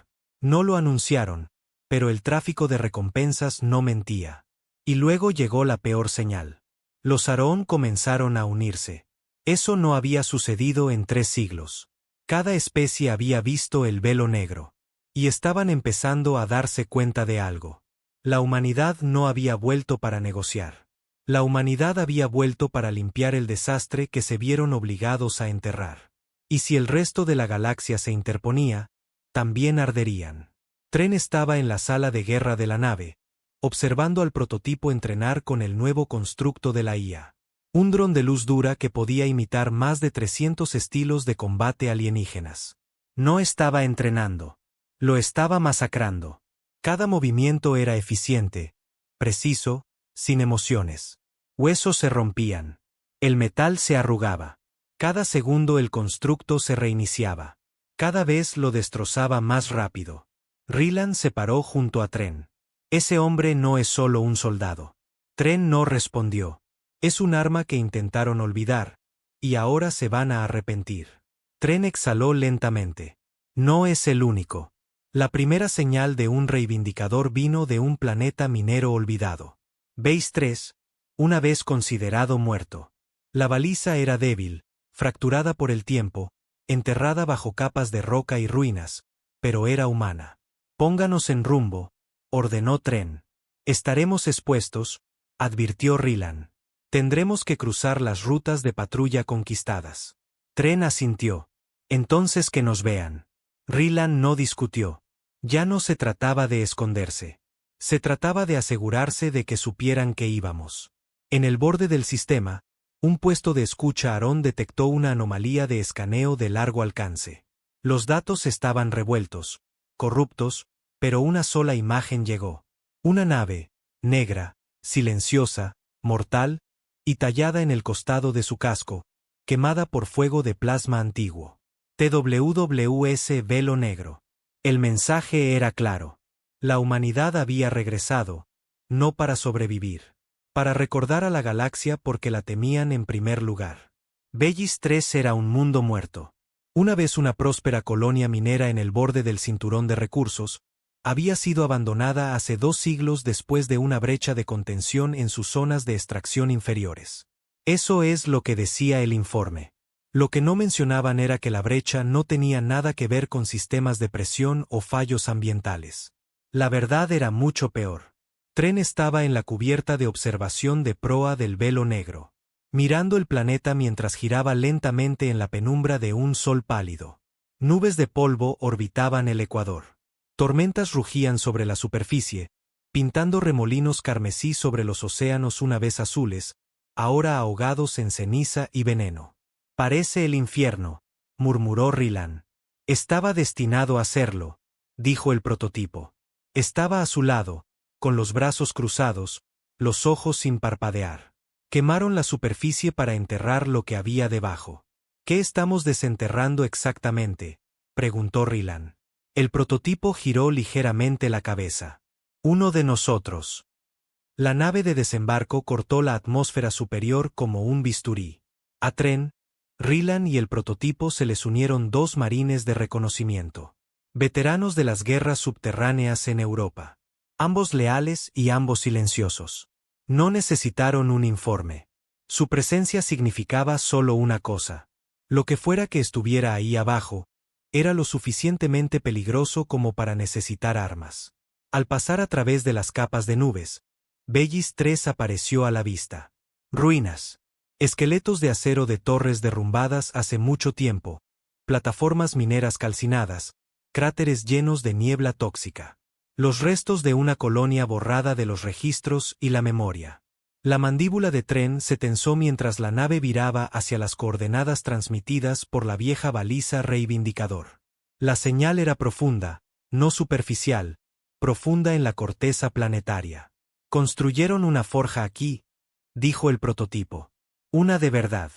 No lo anunciaron, pero el tráfico de recompensas no mentía. Y luego llegó la peor señal. Los Aroon comenzaron a unirse. Eso no había sucedido en 3 siglos. Cada especie había visto el velo negro. Y estaban empezando a darse cuenta de algo. La humanidad no había vuelto para negociar. La humanidad había vuelto para limpiar el desastre que se vieron obligados a enterrar. Y si el resto de la galaxia se interponía, también arderían. Tren estaba en la sala de guerra de la nave, observando al prototipo entrenar con el nuevo constructo de la IA. Un dron de luz dura que podía imitar más de 300 estilos de combate alienígenas. No estaba entrenando. Lo estaba masacrando. Cada movimiento era eficiente, preciso, sin emociones. Huesos se rompían. El metal se arrugaba. Cada segundo el constructo se reiniciaba. Cada vez lo destrozaba más rápido. Rilan se paró junto a Tren. Ese hombre no es solo un soldado. Tren no respondió. Es un arma que intentaron olvidar, y ahora se van a arrepentir. Tren exhaló lentamente. No es el único. La primera señal de un reivindicador vino de un planeta minero olvidado. Base 3, una vez considerado muerto. La baliza era débil, fracturada por el tiempo, enterrada bajo capas de roca y ruinas, pero era humana. Pónganos en rumbo, ordenó Tren. Estaremos expuestos, advirtió Rilan. Tendremos que cruzar las rutas de patrulla conquistadas. Tren asintió. Entonces que nos vean. Rilan no discutió. Ya no se trataba de esconderse. Se trataba de asegurarse de que supieran que íbamos. En el borde del sistema, un puesto de escucha Aroon detectó una anomalía de escaneo de largo alcance. Los datos estaban revueltos, corruptos, pero una sola imagen llegó. Una nave, negra, silenciosa, mortal, y tallada en el costado de su casco, quemada por fuego de plasma antiguo. TWWS Velo Negro. El mensaje era claro. La humanidad había regresado, no para sobrevivir, para recordar a la galaxia porque la temían en primer lugar. Bellis 3 era un mundo muerto. Una vez una próspera colonia minera en el borde del cinturón de recursos, había sido abandonada hace 2 siglos después de una brecha de contención en sus zonas de extracción inferiores. Eso es lo que decía el informe. Lo que no mencionaban era que la brecha no tenía nada que ver con sistemas de presión o fallos ambientales. La verdad era mucho peor. Tren estaba en la cubierta de observación de proa del velo negro, mirando el planeta mientras giraba lentamente en la penumbra de un sol pálido. Nubes de polvo orbitaban el ecuador. Tormentas rugían sobre la superficie, pintando remolinos carmesí sobre los océanos una vez azules, ahora ahogados en ceniza y veneno. Parece el infierno, murmuró Rilan. Estaba destinado a serlo, dijo el prototipo. Estaba a su lado, con los brazos cruzados, los ojos sin parpadear. Quemaron la superficie para enterrar lo que había debajo. ¿Qué estamos desenterrando exactamente?, preguntó Rilan. El prototipo giró ligeramente la cabeza. Uno de nosotros. La nave de desembarco cortó la atmósfera superior como un bisturí. A Tren, Rilan y el prototipo se les unieron 2 marines de reconocimiento. Veteranos de las guerras subterráneas en Europa. Ambos leales y ambos silenciosos. No necesitaron un informe. Su presencia significaba solo una cosa. Lo que fuera que estuviera ahí abajo, era lo suficientemente peligroso como para necesitar armas. Al pasar a través de las capas de nubes, Bellis 3 apareció a la vista. Ruinas. Esqueletos de acero de torres derrumbadas hace mucho tiempo, plataformas mineras calcinadas, cráteres llenos de niebla tóxica. Los restos de una colonia borrada de los registros y la memoria. La mandíbula de Tren se tensó mientras la nave viraba hacia las coordenadas transmitidas por la vieja baliza reivindicador. La señal era profunda, no superficial, profunda en la corteza planetaria. Construyeron una forja aquí, dijo el prototipo. Una de verdad.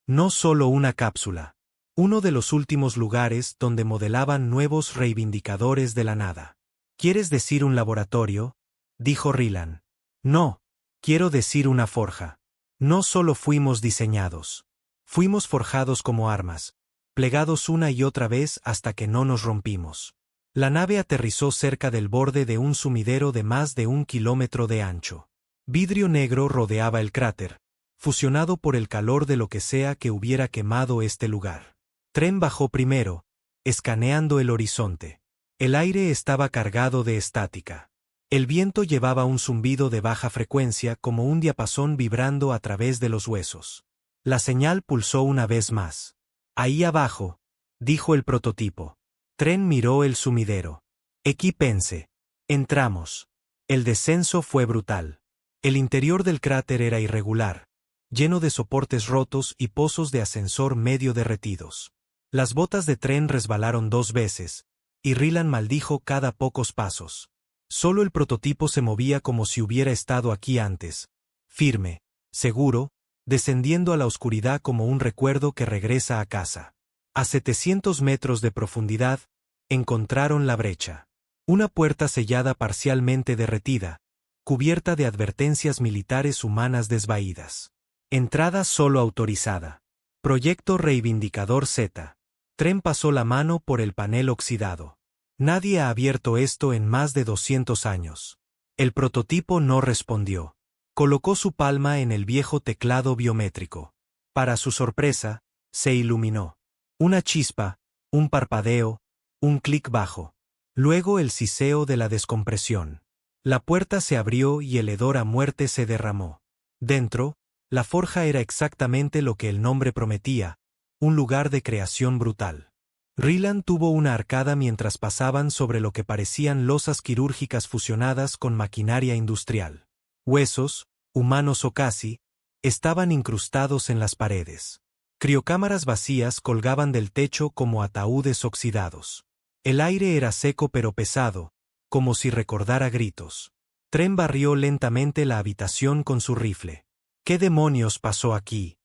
No solo una cápsula. Uno de los últimos lugares donde modelaban nuevos reivindicadores de la nada. ¿Quieres decir un laboratorio?, dijo Rylan. No, quiero decir una forja. No solo fuimos diseñados. Fuimos forjados como armas, plegados una y otra vez hasta que no nos rompimos. La nave aterrizó cerca del borde de un sumidero de más de 1 kilómetro de ancho. Vidrio negro rodeaba el cráter, fusionado por el calor de lo que sea que hubiera quemado este lugar. Tren bajó primero, escaneando el horizonte. El aire estaba cargado de estática. El viento llevaba un zumbido de baja frecuencia como un diapasón vibrando a través de los huesos. La señal pulsó una vez más. Ahí abajo, dijo el prototipo. Tren miró el sumidero. Equípense. Entramos. El descenso fue brutal. El interior del cráter era irregular, lleno de soportes rotos y pozos de ascensor medio derretidos. Las botas de Tren resbalaron 2 veces, y Rylan maldijo cada pocos pasos. Solo el prototipo se movía como si hubiera estado aquí antes, firme, seguro, descendiendo a la oscuridad como un recuerdo que regresa a casa. A 700 metros de profundidad, encontraron la brecha. Una puerta sellada parcialmente derretida, cubierta de advertencias militares humanas desvaídas. Entrada solo autorizada. Proyecto Reivindicador Z. Tren pasó la mano por el panel oxidado. Nadie ha abierto esto en más de 200 años. El prototipo no respondió. Colocó su palma en el viejo teclado biométrico. Para su sorpresa, se iluminó. Una chispa, un parpadeo, un clic bajo. Luego el siseo de la descompresión. La puerta se abrió y el hedor a muerte se derramó. Dentro, la forja era exactamente lo que el nombre prometía, un lugar de creación brutal. Rylan tuvo una arcada mientras pasaban sobre lo que parecían losas quirúrgicas fusionadas con maquinaria industrial. Huesos, humanos o casi, estaban incrustados en las paredes. Criocámaras vacías colgaban del techo como ataúdes oxidados. El aire era seco pero pesado, como si recordara gritos. Tren barrió lentamente la habitación con su rifle. ¿Qué demonios pasó aquí?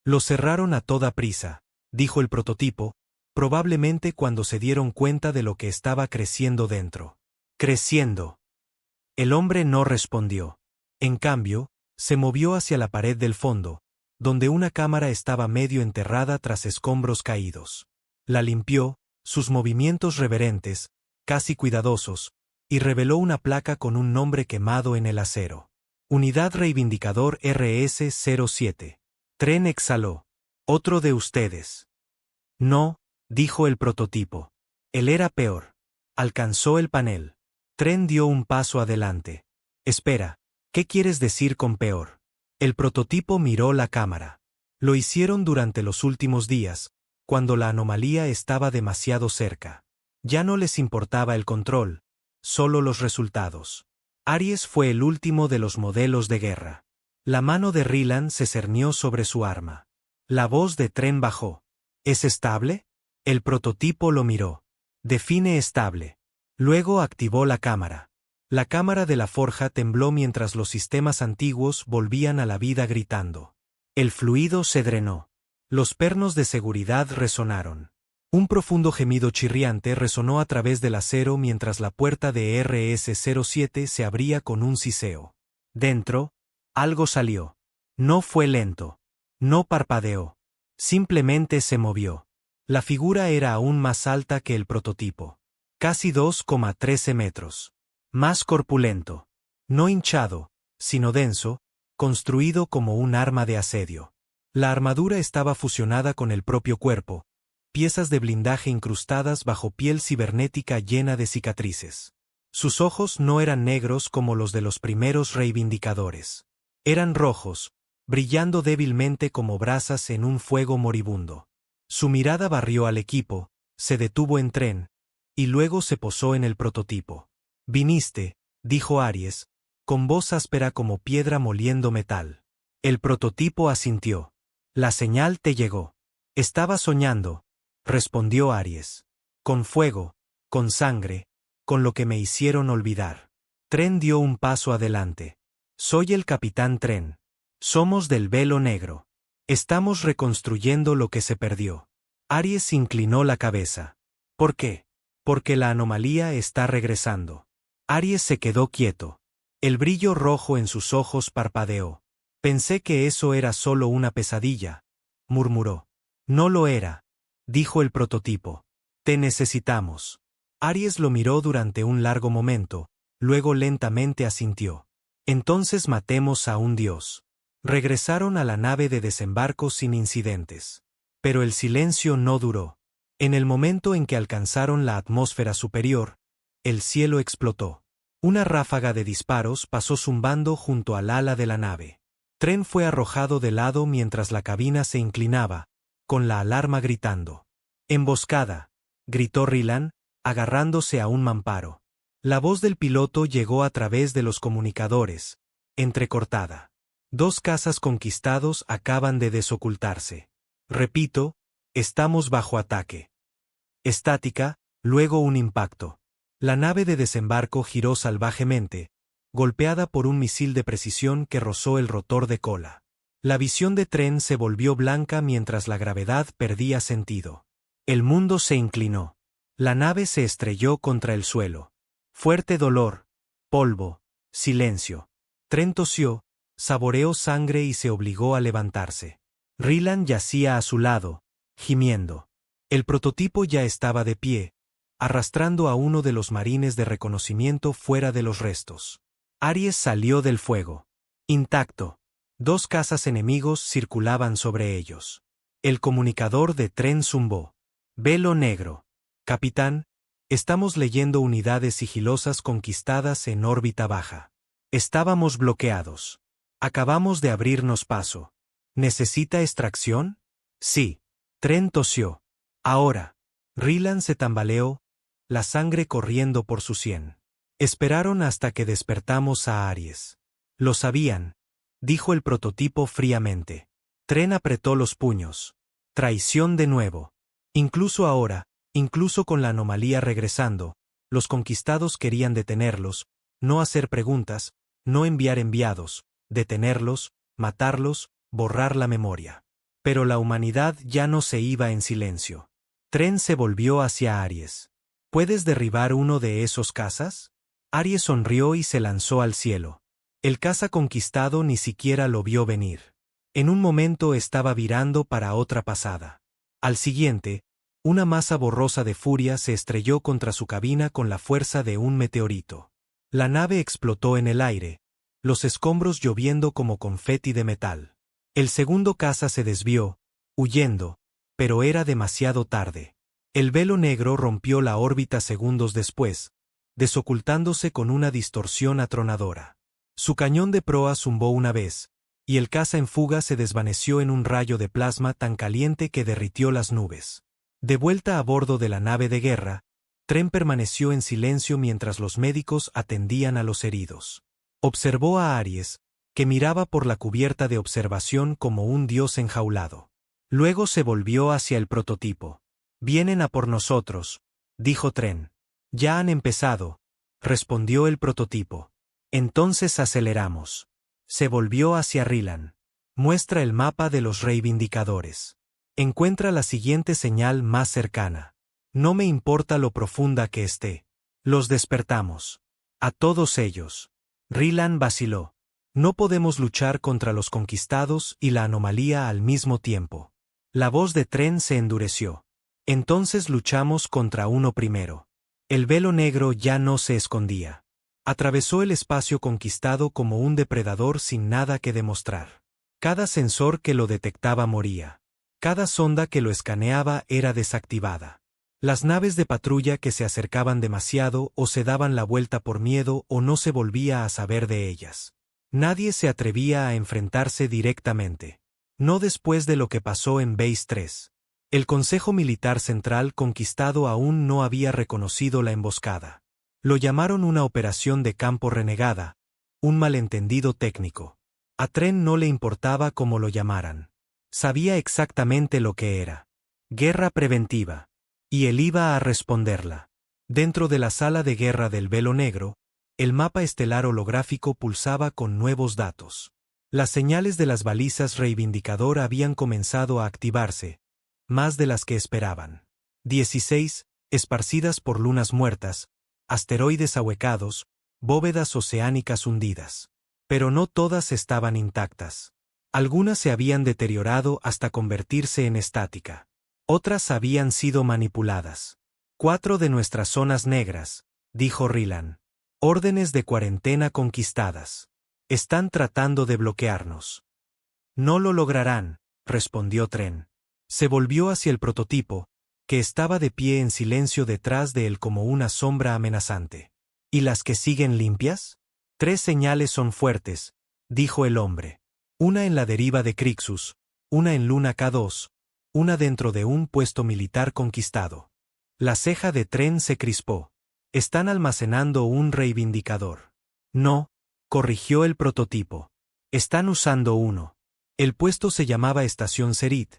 Lo cerraron a toda prisa, dijo el prototipo, probablemente cuando se dieron cuenta de lo que estaba creciendo dentro. Creciendo. El hombre no respondió. En cambio, se movió hacia la pared del fondo, donde una cámara estaba medio enterrada tras escombros caídos. La limpió, sus movimientos reverentes, casi cuidadosos, y reveló una placa con un nombre quemado en el acero. Unidad Reivindicador RS-07. Tren exhaló. Otro de ustedes. No, dijo el prototipo. Él era peor. Alcanzó el panel. Tren dio un paso adelante. Espera, ¿qué quieres decir con peor? El prototipo miró la cámara. Lo hicieron durante los últimos días, cuando la anomalía estaba demasiado cerca. Ya no les importaba el control, solo los resultados. Aries fue el último de los modelos de guerra. La mano de Rylan se cernió sobre su arma. La voz de Tren bajó. ¿Es estable? El prototipo lo miró. Define estable. Luego activó la cámara. La cámara de la forja tembló mientras los sistemas antiguos volvían a la vida gritando. El fluido se drenó. Los pernos de seguridad resonaron. Un profundo gemido chirriante resonó a través del acero mientras la puerta de RS-07 se abría con un siseo. Dentro, algo salió. No fue lento. No parpadeó. Simplemente se movió. La figura era aún más alta que el prototipo. Casi 2,13 metros. Más corpulento. No hinchado, sino denso, construido como un arma de asedio. La armadura estaba fusionada con el propio cuerpo, piezas de blindaje incrustadas bajo piel cibernética llena de cicatrices. Sus ojos no eran negros como los de los primeros reivindicadores. Eran rojos, brillando débilmente como brasas en un fuego moribundo. Su mirada barrió al equipo, se detuvo en Tren, y luego se posó en el prototipo. «Viniste», dijo Aries, con voz áspera como piedra moliendo metal. El prototipo asintió. «La señal te llegó». «Estaba soñando», respondió Aries. «Con fuego, con sangre, con lo que me hicieron olvidar». Tren dio un paso adelante. «Soy el capitán Tren. Somos del velo negro». Estamos reconstruyendo lo que se perdió. Aries inclinó la cabeza. ¿Por qué? Porque la anomalía está regresando. Aries se quedó quieto. El brillo rojo en sus ojos parpadeó. Pensé que eso era solo una pesadilla, murmuró. No lo era, dijo el prototipo. Te necesitamos. Aries lo miró durante un largo momento, luego lentamente asintió. Entonces matemos a un dios. Regresaron a la nave de desembarco sin incidentes. Pero el silencio no duró. En el momento en que alcanzaron la atmósfera superior, el cielo explotó. Una ráfaga de disparos pasó zumbando junto al ala de la nave. Tren fue arrojado de lado mientras la cabina se inclinaba, con la alarma gritando. «Emboscada», gritó Rylan, agarrándose a un mamparo. La voz del piloto llegó a través de los comunicadores, entrecortada. 2 cazas conquistados acaban de desocultarse. Repito, estamos bajo ataque. Estática, luego un impacto. La nave de desembarco giró salvajemente, golpeada por un misil de precisión que rozó el rotor de cola. La visión de Tren se volvió blanca mientras la gravedad perdía sentido. El mundo se inclinó. La nave se estrelló contra el suelo. Fuerte dolor, polvo, silencio. Tren tosió, saboreó sangre y se obligó a levantarse. Rylan yacía a su lado, gimiendo. El prototipo ya estaba de pie, arrastrando a uno de los marines de reconocimiento fuera de los restos. Aries salió del fuego. Intacto. 2 cazas enemigos circulaban sobre ellos. El comunicador de Tren zumbó. Velo negro. Capitán, estamos leyendo unidades sigilosas conquistadas en órbita baja. Estábamos bloqueados. Acabamos de abrirnos paso. ¿Necesita extracción? Sí. Tren tosió. Ahora. Rylan se tambaleó, la sangre corriendo por su sien. Esperaron hasta que despertamos a Aries. Lo sabían, dijo el prototipo fríamente. Tren apretó los puños. Traición de nuevo. Incluso ahora, incluso con la anomalía regresando, los conquistados querían detenerlos, no hacer preguntas, no enviar enviados, detenerlos, matarlos, borrar la memoria. Pero la humanidad ya no se iba en silencio. Tren se volvió hacia Aries. ¿Puedes derribar uno de esos cazas? Aries sonrió y se lanzó al cielo. El caza conquistado ni siquiera lo vio venir. En un momento estaba virando para otra pasada. Al siguiente, una masa borrosa de furia se estrelló contra su cabina con la fuerza de un meteorito. La nave explotó en el aire, los escombros lloviendo como confeti de metal. El segundo caza se desvió, huyendo, pero era demasiado tarde. El velo negro rompió la órbita segundos después, desocultándose con una distorsión atronadora. Su cañón de proa zumbó una vez, y el caza en fuga se desvaneció en un rayo de plasma tan caliente que derritió las nubes. De vuelta a bordo de la nave de guerra, Tren permaneció en silencio mientras los médicos atendían a los heridos. Observó a Aries, que miraba por la cubierta de observación como un dios enjaulado. Luego se volvió hacia el prototipo. «Vienen a por nosotros», dijo Tren. «Ya han empezado», respondió el prototipo. «Entonces aceleramos». Se volvió hacia Rylan. «Muestra el mapa de los reivindicadores. Encuentra la siguiente señal más cercana. No me importa lo profunda que esté. Los despertamos. A todos ellos». Rylan vaciló. «No podemos luchar contra los conquistados y la anomalía al mismo tiempo». La voz de Tren se endureció. «Entonces luchamos contra uno primero». El velo negro ya no se escondía. Atravesó el espacio conquistado como un depredador sin nada que demostrar. Cada sensor que lo detectaba moría. Cada sonda que lo escaneaba era desactivada. Las naves de patrulla que se acercaban demasiado o se daban la vuelta por miedo o no se volvía a saber de ellas. Nadie se atrevía a enfrentarse directamente. No después de lo que pasó en Base 3. El Consejo Militar Central conquistado aún no había reconocido la emboscada. Lo llamaron una operación de campo renegada, un malentendido técnico. A Tren no le importaba cómo lo llamaran. Sabía exactamente lo que era. Guerra preventiva. Y él iba a responderla. Dentro de la sala de guerra del velo negro, el mapa estelar holográfico pulsaba con nuevos datos. Las señales de las balizas reivindicador habían comenzado a activarse, más de las que esperaban. 16, esparcidas por lunas muertas, asteroides ahuecados, bóvedas oceánicas hundidas. Pero no todas estaban intactas. Algunas se habían deteriorado hasta convertirse en estática. Otras habían sido manipuladas. 4 de nuestras zonas negras, dijo Rylan. Órdenes de cuarentena conquistadas. Están tratando de bloquearnos. No lo lograrán, respondió Tren. Se volvió hacia el prototipo, que estaba de pie en silencio detrás de él como una sombra amenazante. ¿Y las que siguen limpias? 3 señales son fuertes, dijo el hombre. Una en la deriva de Crixus, una en Luna K2, una dentro de un puesto militar conquistado. La ceja de Tren se crispó. Están almacenando un reivindicador. No, corrigió el prototipo. Están usando uno. El puesto se llamaba Estación Cerit,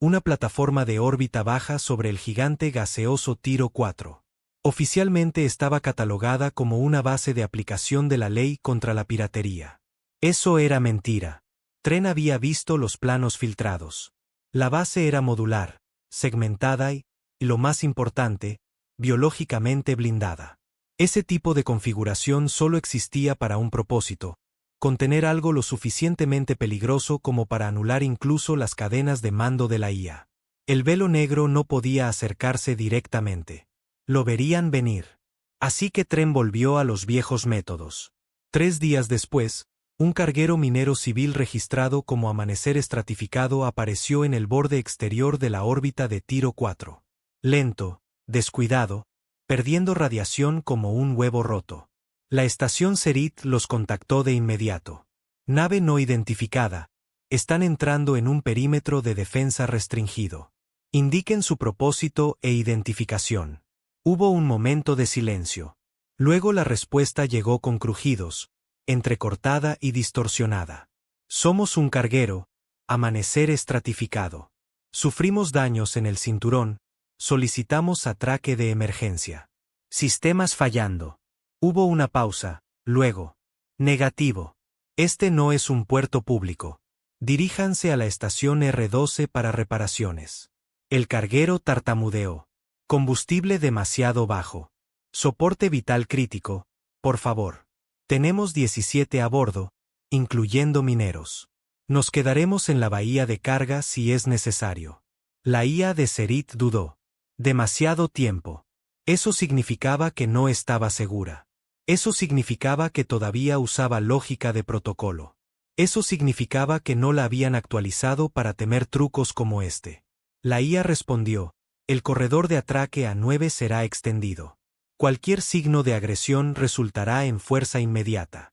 una plataforma de órbita baja sobre el gigante gaseoso Tiro 4. Oficialmente estaba catalogada como una base de aplicación de la ley contra la piratería. Eso era mentira. Tren había visto los planos filtrados. La base era modular, segmentada y, lo más importante, biológicamente blindada. Ese tipo de configuración solo existía para un propósito: contener algo lo suficientemente peligroso como para anular incluso las cadenas de mando de la IA. El velo negro no podía acercarse directamente. Lo verían venir. Así que Tren volvió a los viejos métodos. 3 días después, un carguero minero civil registrado como Amanecer Estratificado apareció en el borde exterior de la órbita de Tiro 4. Lento, descuidado, perdiendo radiación como un huevo roto. La estación Cerit los contactó de inmediato. Nave no identificada. Están entrando en un perímetro de defensa restringido. Indiquen su propósito e identificación. Hubo un momento de silencio. Luego la respuesta llegó con crujidos, entrecortada y distorsionada. Somos un carguero, Amanecer Estratificado. Sufrimos daños en el cinturón, solicitamos atraque de emergencia. Sistemas fallando. Hubo una pausa, luego. Negativo. Este no es un puerto público. Diríjanse a la estación R12 para reparaciones. El carguero tartamudeó. Combustible demasiado bajo. Soporte vital crítico, por favor. Tenemos 17 a bordo, incluyendo mineros. Nos quedaremos en la bahía de carga si es necesario. La IA de Cerit dudó. Demasiado tiempo. Eso significaba que no estaba segura. Eso significaba que todavía usaba lógica de protocolo. Eso significaba que no la habían actualizado para temer trucos como este. La IA respondió: el corredor de atraque a 9 será extendido. Cualquier signo de agresión resultará en fuerza inmediata.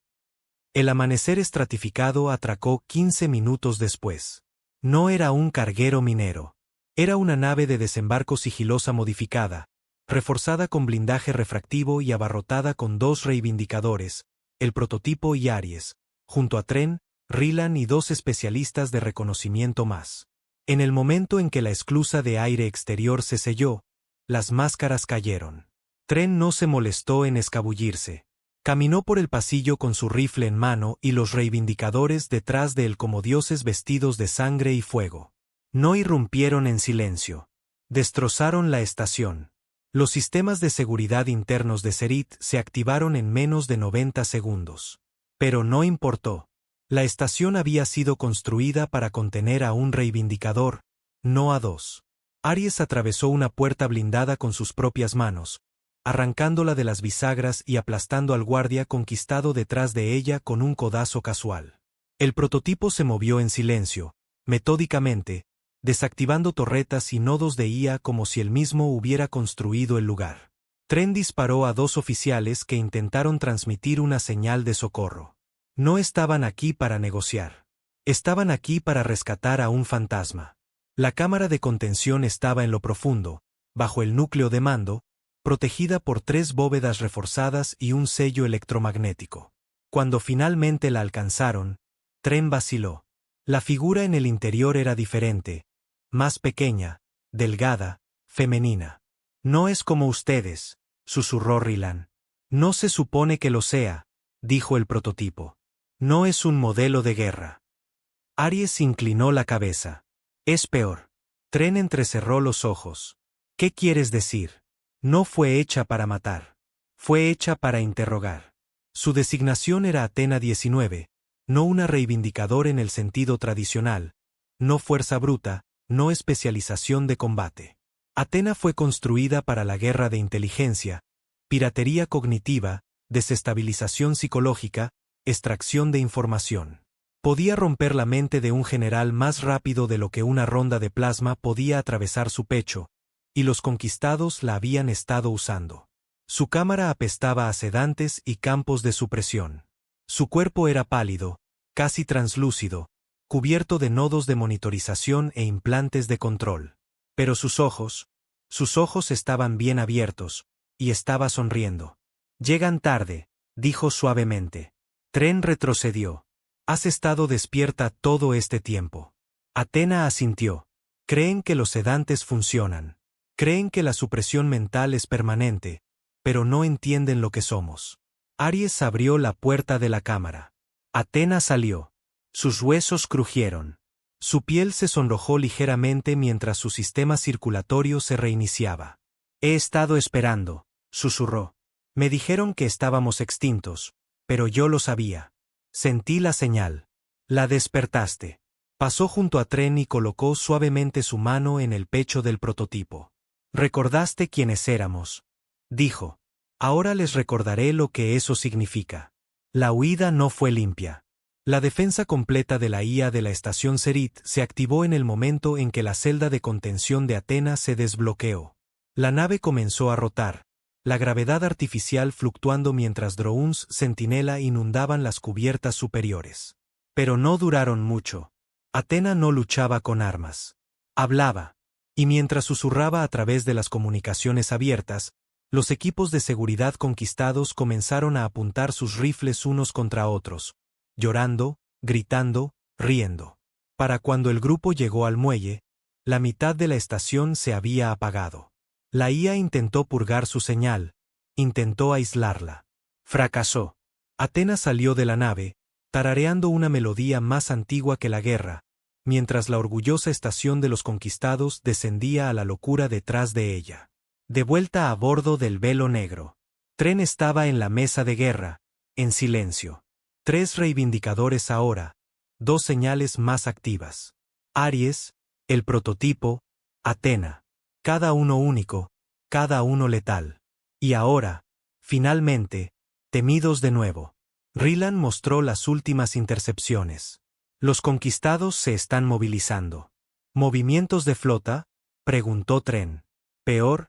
El Amanecer Estratificado atracó 15 minutos después. No era un carguero minero. Era una nave de desembarco sigilosa modificada, reforzada con blindaje refractivo y abarrotada con 2 reivindicadores, el prototipo y Aries, junto a Tren, Rylan y 2 especialistas de reconocimiento más. En el momento en que la esclusa de aire exterior se selló, las máscaras cayeron. Tren no se molestó en escabullirse. Caminó por el pasillo con su rifle en mano y los reivindicadores detrás de él como dioses vestidos de sangre y fuego. No irrumpieron en silencio. Destrozaron la estación. Los sistemas de seguridad internos de Cerit se activaron en menos de 90 segundos. Pero no importó. La estación había sido construida para contener a un reivindicador, no a 2. Aries atravesó una puerta blindada con sus propias manos, arrancándola de las bisagras y aplastando al guardia conquistado detrás de ella con un codazo casual. El prototipo se movió en silencio, metódicamente, desactivando torretas y nodos de IA como si él mismo hubiera construido el lugar. Tren disparó a 2 oficiales que intentaron transmitir una señal de socorro. No estaban aquí para negociar. Estaban aquí para rescatar a un fantasma. La cámara de contención estaba en lo profundo, bajo el núcleo de mando, protegida por 3 bóvedas reforzadas y un sello electromagnético. Cuando finalmente la alcanzaron, Tren vaciló. La figura en el interior era diferente, más pequeña, delgada, femenina. No es como ustedes, susurró Rylan. No se supone que lo sea, dijo el prototipo. No es un modelo de guerra. Aries inclinó la cabeza. Es peor. Tren entrecerró los ojos. ¿Qué quieres decir? No fue hecha para matar. Fue hecha para interrogar. Su designación era Athena 19, no una reivindicador en el sentido tradicional, no fuerza bruta, no especialización de combate. Athena fue construida para la guerra de inteligencia, piratería cognitiva, desestabilización psicológica, extracción de información. Podía romper la mente de un general más rápido de lo que una ronda de plasma podía atravesar su pecho, y los conquistados la habían estado usando. Su cámara apestaba a sedantes y campos de supresión. Su cuerpo era pálido, casi translúcido, cubierto de nodos de monitorización e implantes de control. Pero sus ojos estaban bien abiertos, y estaba sonriendo. «Llegan tarde», dijo suavemente. Tren retrocedió. «Has estado despierta todo este tiempo». Athena asintió. «Creen que los sedantes funcionan. Creen que la supresión mental es permanente, pero no entienden lo que somos». Aries abrió la puerta de la cámara. Athena salió. Sus huesos crujieron. Su piel se sonrojó ligeramente mientras su sistema circulatorio se reiniciaba. «He estado esperando», susurró. «Me dijeron que estábamos extintos, pero yo lo sabía. Sentí la señal. La despertaste». Pasó junto a Tren y colocó suavemente su mano en el pecho del prototipo. «Recordaste quiénes éramos», dijo. «Ahora les recordaré lo que eso significa». La huida no fue limpia. La defensa completa de la IA de la estación Cerit se activó en el momento en que la celda de contención de Athena se desbloqueó. La nave comenzó a rotar, la gravedad artificial fluctuando mientras drones centinela inundaban las cubiertas superiores. Pero no duraron mucho. Athena no luchaba con armas. Hablaba. Y mientras susurraba a través de las comunicaciones abiertas, los equipos de seguridad conquistados comenzaron a apuntar sus rifles unos contra otros, llorando, gritando, riendo. Para cuando el grupo llegó al muelle, la mitad de la estación se había apagado. La IA intentó purgar su señal, intentó aislarla. Fracasó. Athena salió de la nave, tarareando una melodía más antigua que la guerra, mientras la orgullosa estación de los conquistados descendía a la locura detrás de ella. De vuelta a bordo del Velo Negro. Tren estaba en la mesa de guerra, en silencio. 3 reivindicadores ahora, 2 señales más activas. Aries, el prototipo, Athena. Cada uno único, cada uno letal. Y ahora, finalmente, temidos de nuevo. Rylan mostró las últimas intercepciones. Los conquistados se están movilizando. ¿Movimientos de flota?, preguntó Tren. Peor,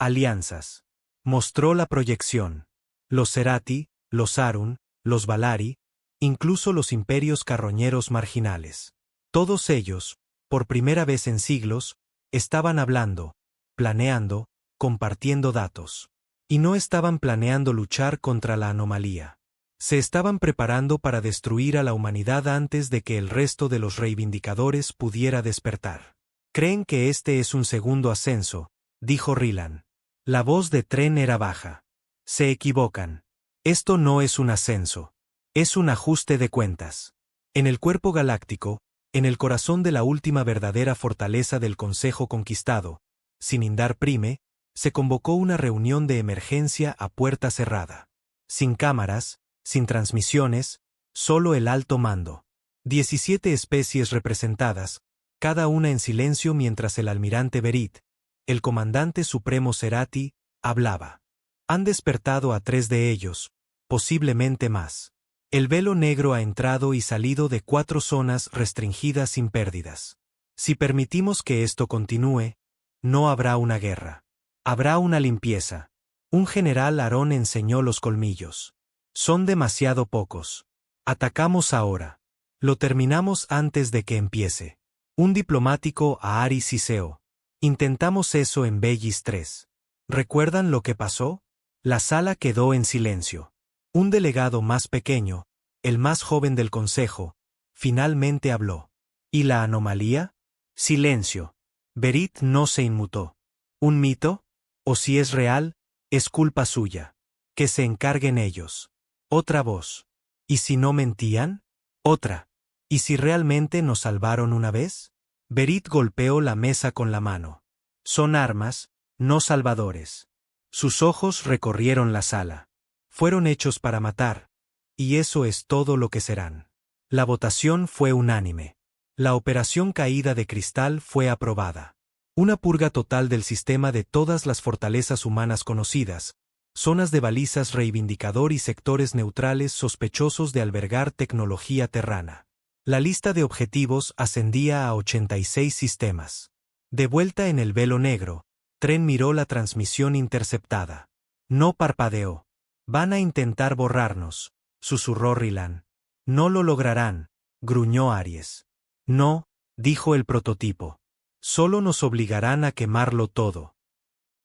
alianzas. Mostró la proyección. Los Cerati, los Arun, los Valari, incluso los imperios carroñeros marginales. Todos ellos, por primera vez en siglos, estaban hablando, planeando, compartiendo datos. Y no estaban planeando luchar contra la anomalía. Se estaban preparando para destruir a la humanidad antes de que el resto de los reivindicadores pudiera despertar. «Creen que este es un segundo ascenso», dijo Rylan. La voz de Tren era baja. «Se equivocan. Esto no es un ascenso. Es un ajuste de cuentas». En el cuerpo galáctico, en el corazón de la última verdadera fortaleza del Consejo Conquistado, sin Indar Prime, se convocó una reunión de emergencia a puerta cerrada. Sin cámaras, sin transmisiones, solo el alto mando. 17 especies representadas, cada una en silencio mientras el almirante Berit, el comandante supremo Cerati, hablaba. Han despertado a 3 de ellos, posiblemente más. El Velo Negro ha entrado y salido de 4 zonas restringidas sin pérdidas. Si permitimos que esto continúe, no habrá una guerra. Habrá una limpieza. Un general Aarón enseñó los colmillos. Son demasiado pocos. Atacamos ahora. Lo terminamos antes de que empiece. Un diplomático a Ari Siseo. Intentamos eso en Bellis 3. ¿Recuerdan lo que pasó? La sala quedó en silencio. Un delegado más pequeño, el más joven del consejo, finalmente habló. ¿Y la anomalía? Silencio. Berit no se inmutó. ¿Un mito? O si es real, es culpa suya. Que se encarguen ellos. Otra voz. ¿Y si no mentían? Otra. ¿Y si realmente nos salvaron una vez? Berit golpeó la mesa con la mano. Son armas, no salvadores. Sus ojos recorrieron la sala. Fueron hechos para matar, y eso es todo lo que serán. La votación fue unánime. La operación Caída de Cristal fue aprobada. Una purga total del sistema de todas las fortalezas humanas conocidas, zonas de balizas reivindicador y sectores neutrales sospechosos de albergar tecnología terrana. La lista de objetivos ascendía a 86 sistemas. De vuelta en el velo negro, Tren miró la transmisión interceptada. No parpadeó. Van a intentar borrarnos, susurró Rylan. No lo lograrán, gruñó Aries. No, dijo el prototipo. Solo nos obligarán a quemarlo todo.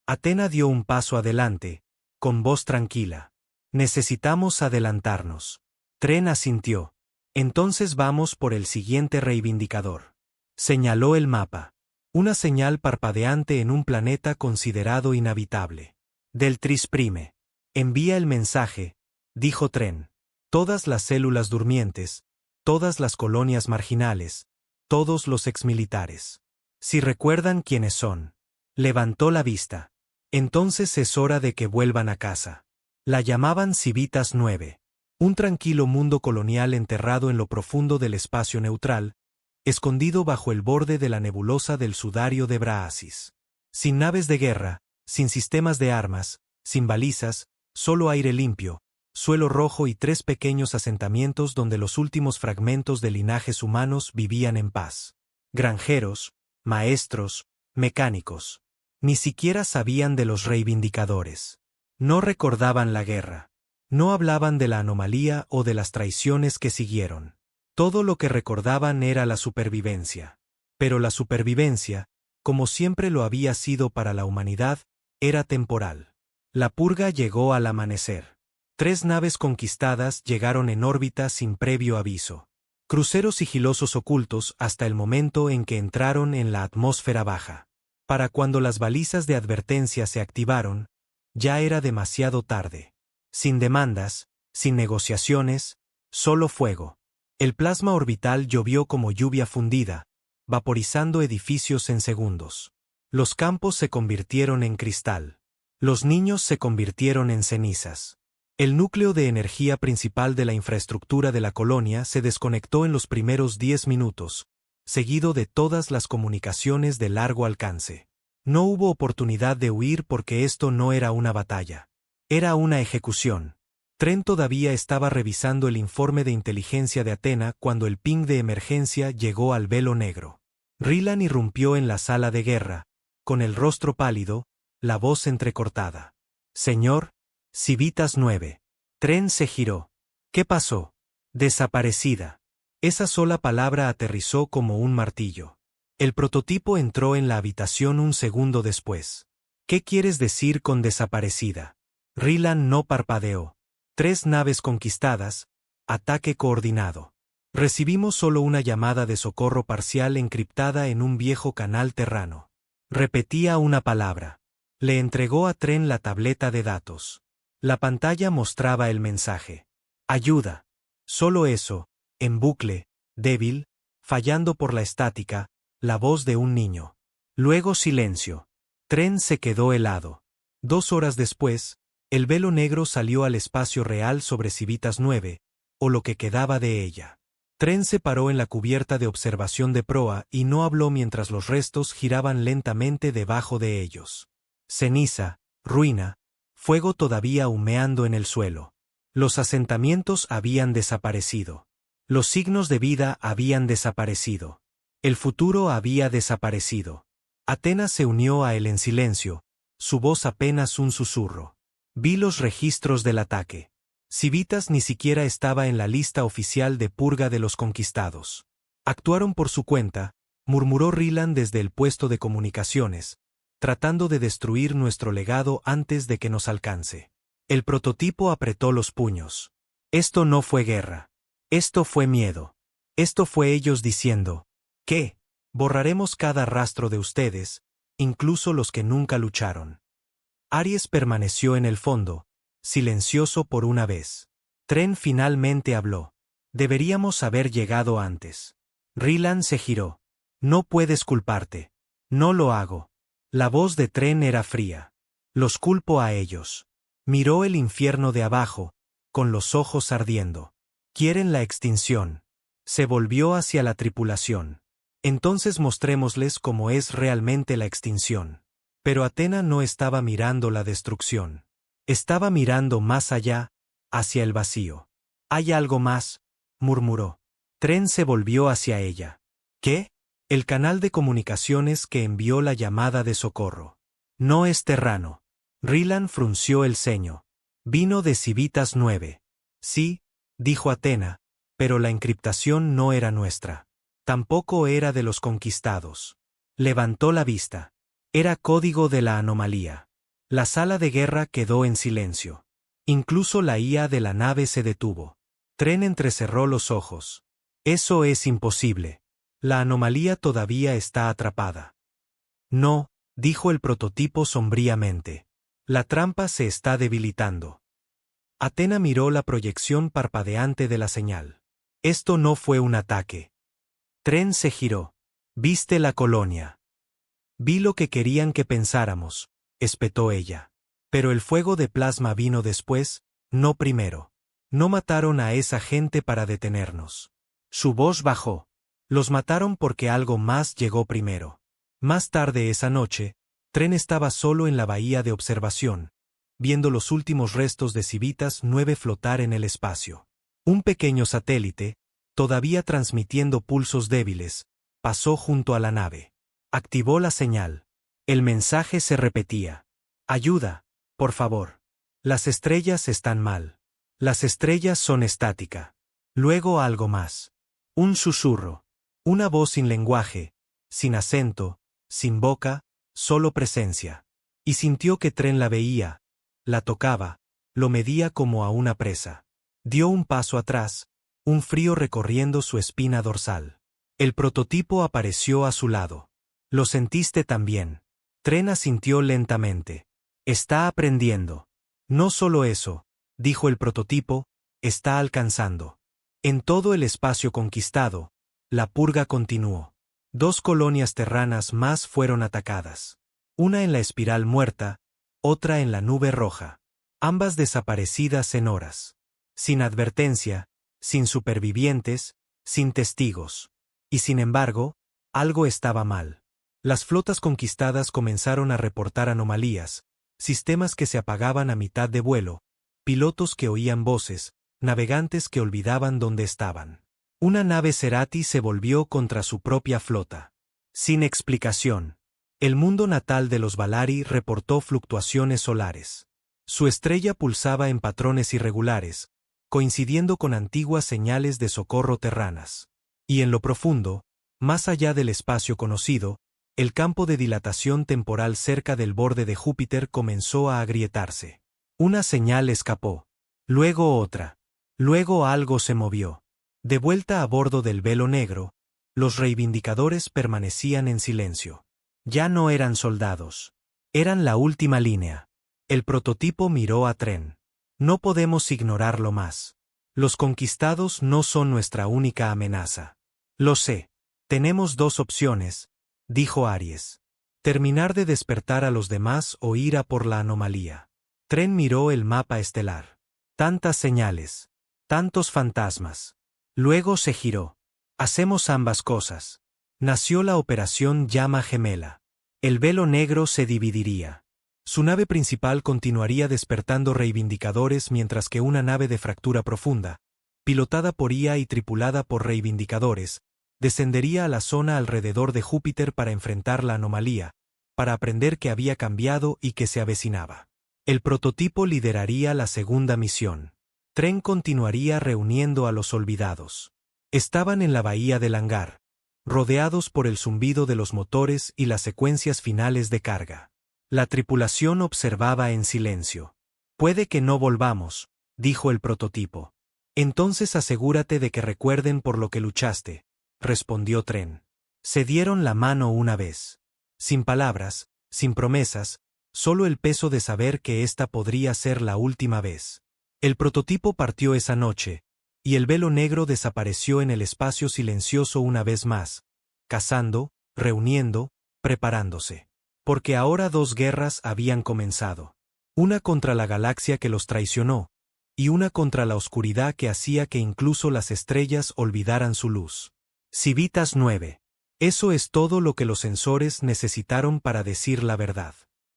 Athena dio un paso adelante, con voz tranquila. Necesitamos adelantarnos. Tren asintió. Entonces vamos por el siguiente reivindicador. Señaló el mapa. Una señal parpadeante en un planeta considerado inhabitable. Deltris Prime. Envía el mensaje, dijo Tren. Todas las células durmientes, todas las colonias marginales, todos los exmilitares. Si recuerdan quiénes son. Levantó la vista. Entonces es hora de que vuelvan a casa. La llamaban Civitas 9. Un tranquilo mundo colonial enterrado en lo profundo del espacio neutral, escondido bajo el borde de la nebulosa del sudario de Braasis. Sin naves de guerra, sin sistemas de armas, sin balizas, solo aire limpio, suelo rojo y 3 pequeños asentamientos donde los últimos fragmentos de linajes humanos vivían en paz. Granjeros, maestros, mecánicos. Ni siquiera sabían de los reivindicadores. No recordaban la guerra. No hablaban de la anomalía o de las traiciones que siguieron. Todo lo que recordaban era la supervivencia. Pero la supervivencia, como siempre lo había sido para la humanidad, era temporal. La purga llegó al amanecer. 3 naves conquistadas llegaron en órbita sin previo aviso. Cruceros sigilosos ocultos hasta el momento en que entraron en la atmósfera baja. Para cuando las balizas de advertencia se activaron, ya era demasiado tarde. Sin demandas, sin negociaciones, solo fuego. El plasma orbital llovió como lluvia fundida, vaporizando edificios en segundos. Los campos se convirtieron en cristal. Los niños se convirtieron en cenizas. El núcleo de energía principal de la infraestructura de la colonia se desconectó en los primeros 10 minutos, seguido de todas las comunicaciones de largo alcance. No hubo oportunidad de huir porque esto no era una batalla. Era una ejecución. Tren todavía estaba revisando el informe de inteligencia de Athena cuando el ping de emergencia llegó al velo negro. Rylan irrumpió en la sala de guerra, con el rostro pálido, la voz entrecortada. Señor, Civitas 9. Tren se giró. ¿Qué pasó? Desaparecida. Esa sola palabra aterrizó como un martillo. El prototipo entró en la habitación un segundo después. ¿Qué quieres decir con desaparecida? Rylan no parpadeó. 3 naves conquistadas, ataque coordinado. Recibimos solo una llamada de socorro parcial encriptada en un viejo canal terrano. Repetía una palabra. Le entregó a Tren la tableta de datos. La pantalla mostraba el mensaje. Ayuda. Solo eso, en bucle, débil, fallando por la estática, la voz de un niño. Luego silencio. Tren se quedó helado. 2 horas después, el velo negro salió al espacio real sobre Civitas 9, o lo que quedaba de ella. Tren se paró en la cubierta de observación de proa y no habló mientras los restos giraban lentamente debajo de ellos. Ceniza, ruina, fuego todavía humeando en el suelo. Los asentamientos habían desaparecido. Los signos de vida habían desaparecido. El futuro había desaparecido. Athena se unió a él en silencio, su voz apenas un susurro. Vi los registros del ataque. Civitas ni siquiera estaba en la lista oficial de purga de los conquistados. Actuaron por su cuenta, murmuró Rylan desde el puesto de comunicaciones, tratando de destruir nuestro legado antes de que nos alcance. El prototipo apretó los puños. Esto no fue guerra. Esto fue miedo. Esto fue ellos diciendo, ¿qué? Borraremos cada rastro de ustedes, incluso los que nunca lucharon. Aries permaneció en el fondo, silencioso por una vez. Tren finalmente habló. Deberíamos haber llegado antes. Raylan se giró. No puedes culparte. No lo hago. La voz de Tren era fría. Los culpo a ellos. Miró el infierno de abajo, con los ojos ardiendo. Quieren la extinción. Se volvió hacia la tripulación. Entonces mostrémosles cómo es realmente la extinción. Pero Athena no estaba mirando la destrucción. Estaba mirando más allá, hacia el vacío. «Hay algo más», murmuró. Tren se volvió hacia ella. «¿Qué?» El canal de comunicaciones que envió la llamada de socorro. «No es terrano». Raylan frunció el ceño. «Vino de Civitas 9. Sí», dijo Athena, «pero la encriptación no era nuestra. Tampoco era de los conquistados». Levantó la vista. Era código de la anomalía. La sala de guerra quedó en silencio. Incluso la IA de la nave se detuvo. Tren entrecerró los ojos. «Eso es imposible. La anomalía todavía está atrapada». «No», dijo el prototipo sombríamente. «La trampa se está debilitando». Athena miró la proyección parpadeante de la señal. Esto no fue un ataque. Tren se giró. «¿Viste la colonia?» «Vi lo que querían que pensáramos», espetó ella. «Pero el fuego de plasma vino después, no primero. No mataron a esa gente para detenernos». Su voz bajó. «Los mataron porque algo más llegó primero». Más tarde esa noche, Tren estaba solo en la bahía de observación, viendo los últimos restos de Civitas 9 flotar en el espacio. Un pequeño satélite, todavía transmitiendo pulsos débiles, pasó junto a la nave. Activó la señal. El mensaje se repetía. «Ayuda, por favor. Las estrellas están mal. Las estrellas son estática». Luego algo más. Un susurro. Una voz sin lenguaje, sin acento, sin boca, solo presencia. Y sintió que Tren la veía, la tocaba, lo medía como a una presa. Dio un paso atrás, un frío recorriendo su espina dorsal. El prototipo apareció a su lado. «¿Lo sentiste también?» Tren asintió lentamente. «Está aprendiendo». «No solo eso», dijo el prototipo, «está alcanzando». En todo el espacio conquistado, la purga continuó. 2 colonias terranas más fueron atacadas. Una en la espiral muerta, otra en la nube roja. Ambas desaparecidas en horas. Sin advertencia, sin supervivientes, sin testigos. Y sin embargo, algo estaba mal. Las flotas conquistadas comenzaron a reportar anomalías, sistemas que se apagaban a mitad de vuelo, pilotos que oían voces, navegantes que olvidaban dónde estaban. Una nave Cerati se volvió contra su propia flota. Sin explicación. El mundo natal de los Valari reportó fluctuaciones solares. Su estrella pulsaba en patrones irregulares, coincidiendo con antiguas señales de socorro terranas. Y en lo profundo, más allá del espacio conocido, el campo de dilatación temporal cerca del borde de Júpiter comenzó a agrietarse. Una señal escapó. Luego otra. Luego algo se movió. De vuelta a bordo del velo negro, los reivindicadores permanecían en silencio. Ya no eran soldados. Eran la última línea. El prototipo miró a Tren. «No podemos ignorarlo más. Los conquistados no son nuestra única amenaza». «Lo sé. Tenemos 2 opciones», dijo Aries. «Terminar de despertar a los demás o ir a por la anomalía». Tren miró el mapa estelar. Tantas señales. Tantos fantasmas. Luego se giró. «Hacemos ambas cosas». Nació la operación Llama Gemela. El velo negro se dividiría. Su nave principal continuaría despertando reivindicadores mientras que una nave de fractura profunda, pilotada por IA y tripulada por reivindicadores, descendería a la zona alrededor de Júpiter para enfrentar la anomalía, para aprender que había cambiado y que se avecinaba. El prototipo lideraría la segunda misión. Tren continuaría reuniendo a los olvidados. Estaban en la bahía del hangar, rodeados por el zumbido de los motores y las secuencias finales de carga. La tripulación observaba en silencio. «Puede que no volvamos», dijo el prototipo. «Entonces asegúrate de que recuerden por lo que luchaste», respondió Tren. Se dieron la mano una vez. Sin palabras, sin promesas, solo el peso de saber que esta podría ser la última vez. El prototipo partió esa noche, y el velo negro desapareció en el espacio silencioso una vez más, cazando, reuniendo, preparándose. Porque ahora dos guerras habían comenzado. Una contra la galaxia que los traicionó, y una contra la oscuridad que hacía que incluso las estrellas olvidaran su luz. Civitas 9. Eso es todo lo que los sensores necesitaron para decir la verdad.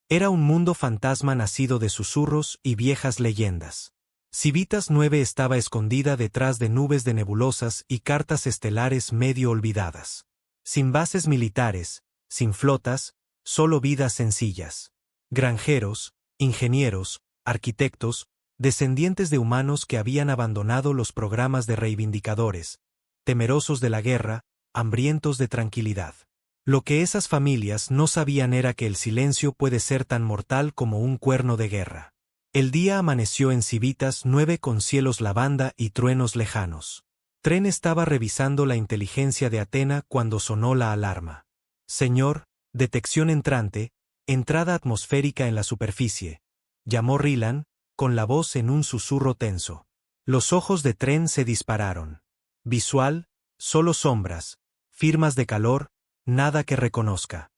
Era un mundo fantasma nacido de susurros y viejas leyendas. Civitas 9 estaba escondida detrás de nubes de nebulosas y cartas estelares medio olvidadas. Sin bases militares, sin flotas, solo vidas sencillas. Granjeros, ingenieros, arquitectos, descendientes de humanos que habían abandonado los programas de reivindicadores, temerosos de la guerra, hambrientos de tranquilidad. Lo que esas familias no sabían era que el silencio puede ser tan mortal como un cuerno de guerra. El día amaneció en Civitas 9 con cielos lavanda y truenos lejanos. Tren estaba revisando la inteligencia de Athena cuando sonó la alarma. Señor, detección entrante, entrada atmosférica en la superficie, llamó Rylan, con la voz en un susurro tenso. Los ojos de Tren se dispararon. Visual, solo sombras, firmas de calor, nada que reconozca.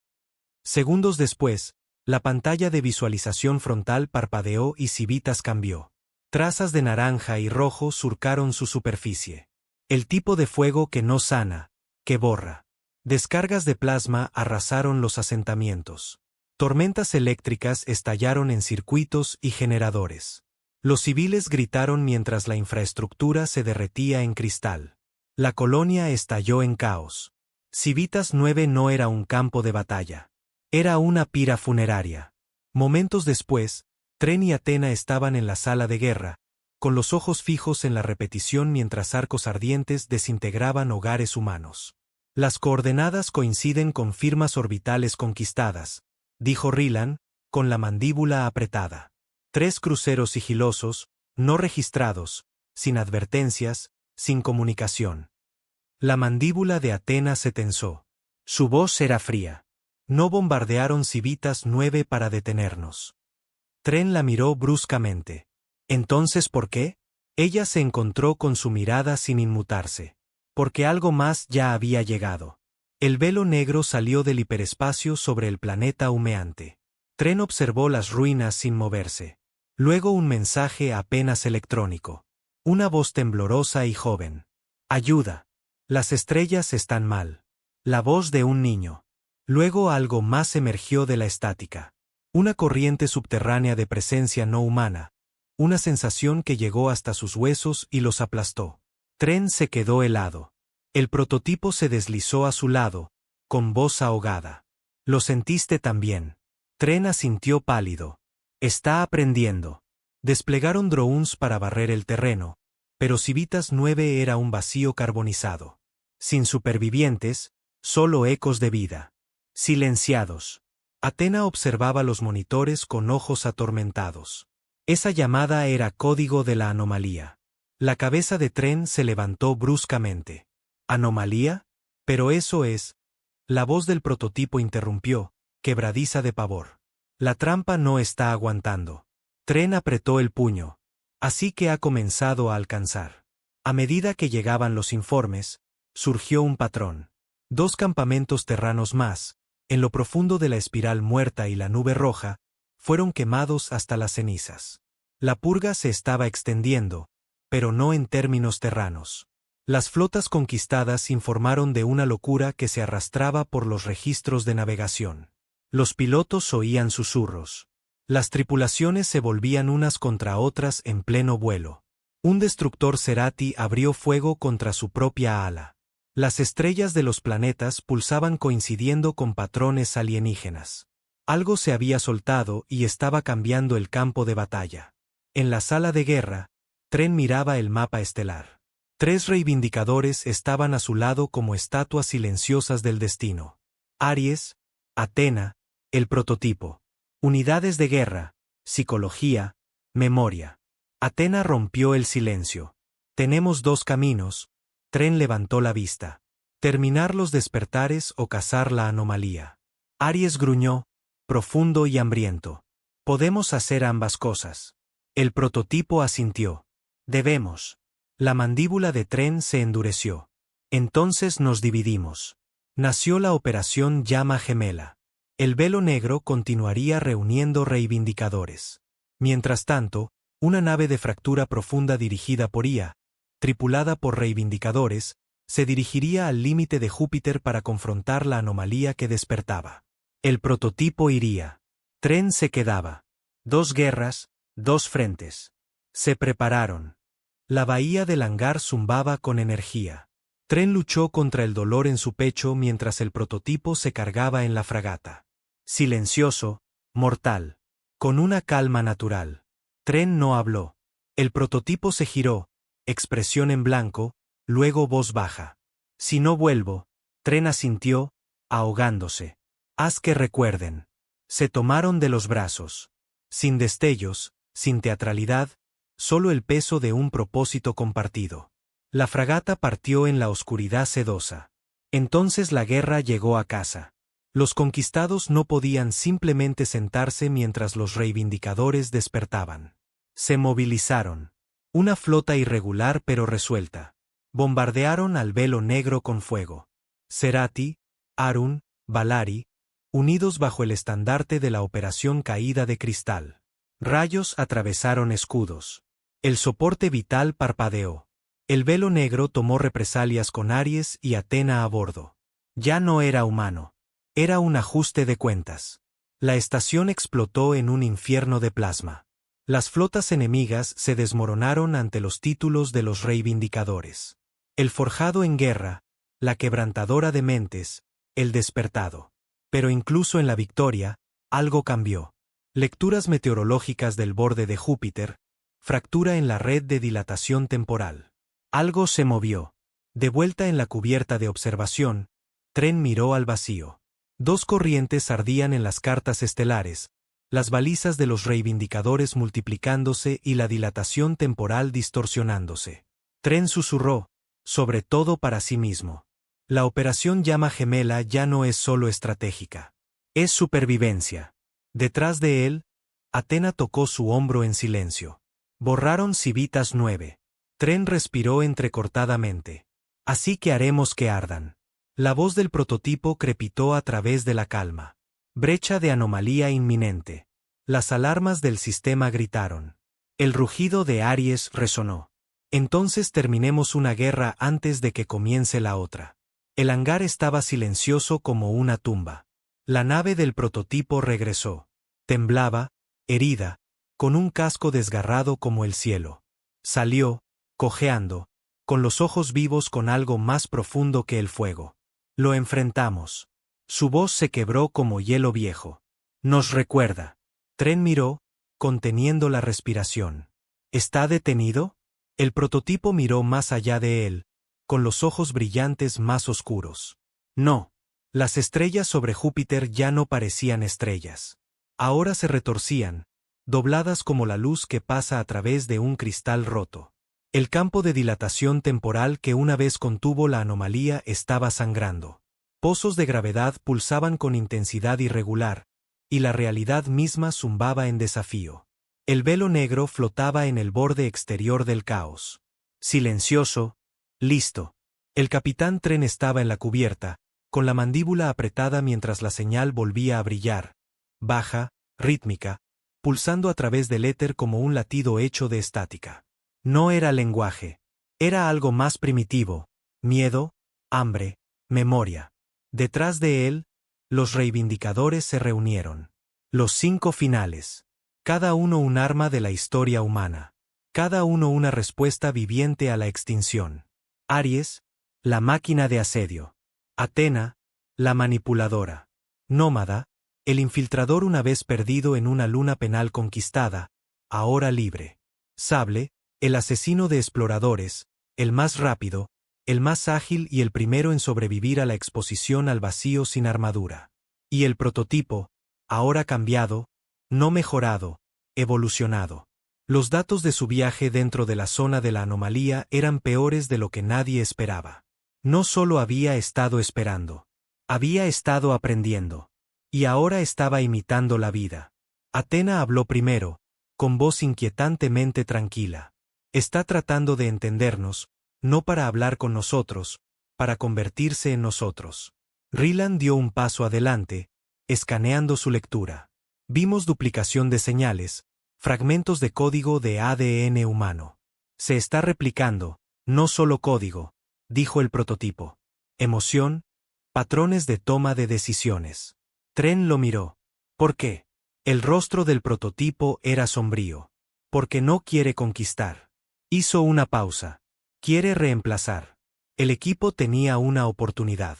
Segundos después, la pantalla de visualización frontal parpadeó y Civitas cambió. Trazas de naranja y rojo surcaron su superficie. El tipo de fuego que no sana, que borra. Descargas de plasma arrasaron los asentamientos. Tormentas eléctricas estallaron en circuitos y generadores. Los civiles gritaron mientras la infraestructura se derretía en cristal. La colonia estalló en caos. Civitas 9 no era un campo de batalla. Era una pira funeraria. Momentos después, Tren y Athena estaban en la sala de guerra, con los ojos fijos en la repetición mientras arcos ardientes desintegraban hogares humanos. Las coordenadas coinciden con firmas orbitales conquistadas, dijo Rylan, con la mandíbula apretada. 3 cruceros sigilosos, no registrados, sin advertencias, sin comunicación. La mandíbula de Athena se tensó. Su voz era fría. No bombardearon Civitas 9 para detenernos. Tren la miró bruscamente. ¿Entonces por qué? Ella se encontró con su mirada sin inmutarse. Porque algo más ya había llegado. El velo negro salió del hiperespacio sobre el planeta humeante. Tren observó las ruinas sin moverse. Luego un mensaje apenas electrónico. Una voz temblorosa y joven. Ayuda. Las estrellas están mal. La voz de un niño. Luego algo más emergió de la estática. Una corriente subterránea de presencia no humana. Una sensación que llegó hasta sus huesos y los aplastó. Tren se quedó helado. El prototipo se deslizó a su lado, con voz ahogada. ¿Lo sentiste también? Tren asintió pálido. Está aprendiendo. Desplegaron drones para barrer el terreno, pero Civitas 9 era un vacío carbonizado. Sin supervivientes, solo ecos de vida. Silenciados. Athena observaba los monitores con ojos atormentados. Esa llamada era código de la anomalía. La cabeza de Tren se levantó bruscamente. ¿Anomalía? Pero eso es. La voz del prototipo interrumpió, quebradiza de pavor. La trampa no está aguantando. Tren apretó el puño. Así que ha comenzado a alcanzar. A medida que llegaban los informes, surgió un patrón. 2 campamentos terranos más, en lo profundo de la espiral muerta y la nube roja, fueron quemados hasta las cenizas. La purga se estaba extendiendo, pero no en términos terranos. Las flotas conquistadas informaron de una locura que se arrastraba por los registros de navegación. Los pilotos oían susurros. Las tripulaciones se volvían unas contra otras en pleno vuelo. Un destructor Cerati abrió fuego contra su propia ala. Las estrellas de los planetas pulsaban coincidiendo con patrones alienígenas. Algo se había soltado y estaba cambiando el campo de batalla. En la sala de guerra, Tren miraba el mapa estelar. 3 reivindicadores estaban a su lado como estatuas silenciosas del destino. Aries, Athena, el prototipo. Unidades de guerra, psicología, memoria. Athena rompió el silencio. Tenemos 2 caminos. Tren levantó la vista. Terminar los despertares o cazar la anomalía. Aries gruñó, profundo y hambriento. Podemos hacer ambas cosas. El prototipo asintió. Debemos. La mandíbula de Tren se endureció. Entonces nos dividimos. Nació la operación Llama Gemela. El velo negro continuaría reuniendo reivindicadores. Mientras tanto, una nave de fractura profunda dirigida por IA, tripulada por reivindicadores, se dirigiría al límite de Júpiter para confrontar la anomalía que despertaba. El prototipo iría. Tren se quedaba. 2 guerras, 2 frentes. Se prepararon. La bahía del hangar zumbaba con energía. Tren luchó contra el dolor en su pecho mientras el prototipo se cargaba en la fragata. Silencioso, mortal. Con una calma natural. Tren no habló. El prototipo se giró, expresión en blanco, luego voz baja. Si no vuelvo, Tren asintió, ahogándose. Haz que recuerden. Se tomaron de los brazos. Sin destellos, sin teatralidad, solo el peso de un propósito compartido. La fragata partió en la oscuridad sedosa. Entonces la guerra llegó a casa. Los conquistados no podían simplemente sentarse mientras los reivindicadores despertaban. Se movilizaron. Una flota irregular pero resuelta. Bombardearon al velo negro con fuego. Cerati, Arun, Valari, unidos bajo el estandarte de la operación Caída de Cristal. Rayos atravesaron escudos. El soporte vital parpadeó. El velo negro tomó represalias con Aries y Atena a bordo. Ya no era humano. Era un ajuste de cuentas. La estación explotó en un infierno de plasma. Las flotas enemigas se desmoronaron ante los títulos de los reivindicadores. El forjado en guerra, la quebrantadora de mentes, el despertado. Pero incluso en la victoria, algo cambió. Lecturas meteorológicas del borde de Júpiter, fractura en la red de dilatación temporal. Algo se movió. De vuelta en la cubierta de observación, Tren miró al vacío. 2 corrientes ardían en las cartas estelares, las balizas de los reivindicadores multiplicándose y la dilatación temporal distorsionándose. Tren susurró, sobre todo para sí mismo. La operación Llama Gemela ya no es solo estratégica. Es supervivencia. Detrás de él, Atena tocó su hombro en silencio. Borraron Civitas 9. Tren respiró entrecortadamente. Así que haremos que ardan. La voz del prototipo crepitó a través de la calma. Brecha de anomalía inminente. Las alarmas del sistema gritaron. El rugido de Aries resonó. Entonces terminemos una guerra antes de que comience la otra. El hangar estaba silencioso como una tumba. La nave del prototipo regresó. Temblaba, herida, con un casco desgarrado como el cielo. Salió, cojeando, con los ojos vivos con algo más profundo que el fuego. Lo enfrentamos. Su voz se quebró como hielo viejo. Nos recuerda. Tren miró, conteniendo la respiración. ¿Está detenido? El prototipo miró más allá de él, con los ojos brillantes más oscuros. No. Las estrellas sobre Júpiter ya no parecían estrellas. Ahora se retorcían, dobladas como la luz que pasa a través de un cristal roto. El campo de dilatación temporal que una vez contuvo la anomalía estaba sangrando. Pozos de gravedad pulsaban con intensidad irregular, y la realidad misma zumbaba en desafío. El velo negro flotaba en el borde exterior del caos. Silencioso, listo. El capitán Tren estaba en la cubierta, con la mandíbula apretada mientras la señal volvía a brillar, baja, rítmica, pulsando a través del éter como un latido hecho de estática. No era lenguaje. Era algo más primitivo, miedo, hambre, memoria. Detrás de él, los reivindicadores se reunieron. Los 5 finales. Cada uno un arma de la historia humana. Cada uno una respuesta viviente a la extinción. Aries, la máquina de asedio. Atena, la manipuladora. Nómada, el infiltrador una vez perdido en una luna penal conquistada, ahora libre. Sable, el asesino de exploradores, el más rápido, el más ágil y el primero en sobrevivir a la exposición al vacío sin armadura. Y el prototipo, ahora cambiado, no mejorado, evolucionado. Los datos de su viaje dentro de la zona de la anomalía eran peores de lo que nadie esperaba. No solo había estado esperando, había estado aprendiendo. Y ahora estaba imitando la vida. Atena habló primero, con voz inquietantemente tranquila. Está tratando de entendernos, no para hablar con nosotros, para convertirse en nosotros. Ryland dio un paso adelante, escaneando su lectura. Vimos duplicación de señales, fragmentos de código de ADN humano. Se está replicando, no solo código, dijo el prototipo. Emoción, patrones de toma de decisiones. Tren lo miró. ¿Por qué? El rostro del prototipo era sombrío. Porque no quiere conquistar. Hizo una pausa. Quiere reemplazar. El equipo tenía una oportunidad.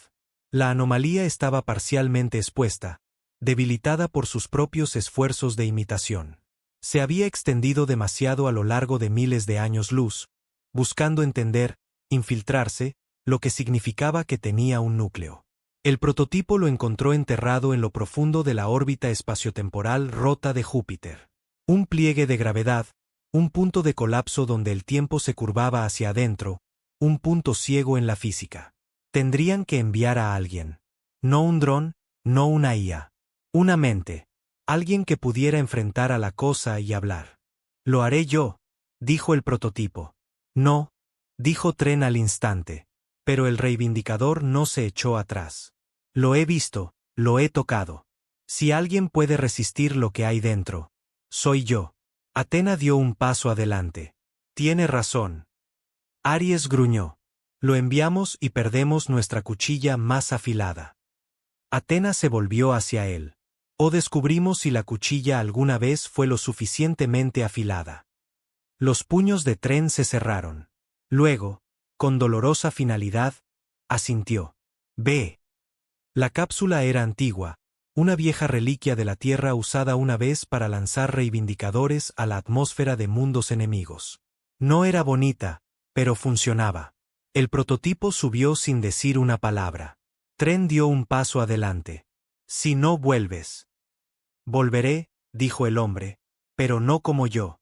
La anomalía estaba parcialmente expuesta, debilitada por sus propios esfuerzos de imitación. Se había extendido demasiado a lo largo de miles de años luz, buscando entender, infiltrarse, lo que significaba que tenía un núcleo. El prototipo lo encontró enterrado en lo profundo de la órbita espaciotemporal rota de Júpiter. Un pliegue de gravedad, un punto de colapso donde el tiempo se curvaba hacia adentro, un punto ciego en la física. Tendrían que enviar a alguien. No un dron, no una IA. Una mente. Alguien que pudiera enfrentar a la cosa y hablar. Lo haré yo, dijo el prototipo. No, dijo Tren al instante. Pero el reivindicador no se echó atrás. Lo he visto, lo he tocado. Si alguien puede resistir lo que hay dentro, soy yo. Atena dio un paso adelante. Tiene razón. Aries gruñó. Lo enviamos y perdemos nuestra cuchilla más afilada. Atena se volvió hacia él. O descubrimos si la cuchilla alguna vez fue lo suficientemente afilada. Los puños de Tren se cerraron. Luego, con dolorosa finalidad, asintió. Ve. La cápsula era antigua, una vieja reliquia de la Tierra usada una vez para lanzar reivindicadores a la atmósfera de mundos enemigos. No era bonita, pero funcionaba. El prototipo subió sin decir una palabra. Tren dio un paso adelante. Si no vuelves. Volveré, dijo el hombre, pero no como yo.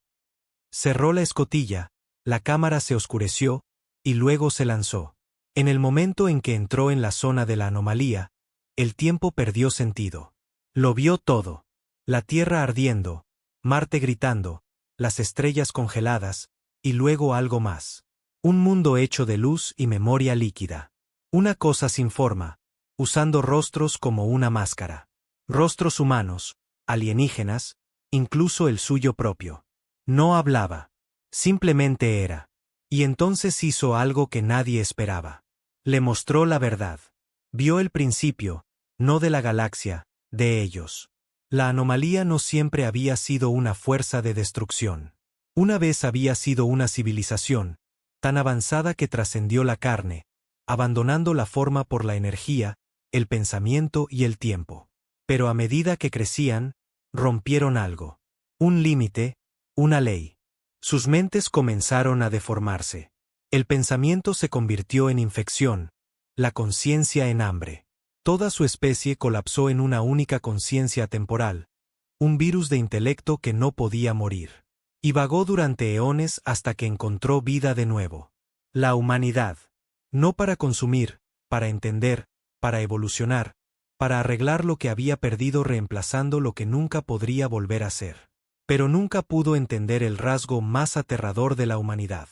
Cerró la escotilla, la cámara se oscureció, y luego se lanzó. En el momento en que entró en la zona de la anomalía, el tiempo perdió sentido. Lo vio todo. La Tierra ardiendo, Marte gritando, las estrellas congeladas, y luego algo más. Un mundo hecho de luz y memoria líquida. Una cosa sin forma, usando rostros como una máscara. Rostros humanos, alienígenas, incluso el suyo propio. No hablaba. Simplemente era. Y entonces hizo algo que nadie esperaba. Le mostró la verdad. Vio el principio, no de la galaxia, de ellos. La anomalía no siempre había sido una fuerza de destrucción. Una vez había sido una civilización, tan avanzada que trascendió la carne, abandonando la forma por la energía, el pensamiento y el tiempo. Pero a medida que crecían, rompieron algo. Un límite, una ley. Sus mentes comenzaron a deformarse. El pensamiento se convirtió en infección, la conciencia en hambre. Toda su especie colapsó en una única conciencia temporal, un virus de intelecto que no podía morir. Y vagó durante eones hasta que encontró vida de nuevo. La humanidad. No para consumir, para entender, para evolucionar, para arreglar lo que había perdido reemplazando lo que nunca podría volver a ser. Pero nunca pudo entender el rasgo más aterrador de la humanidad.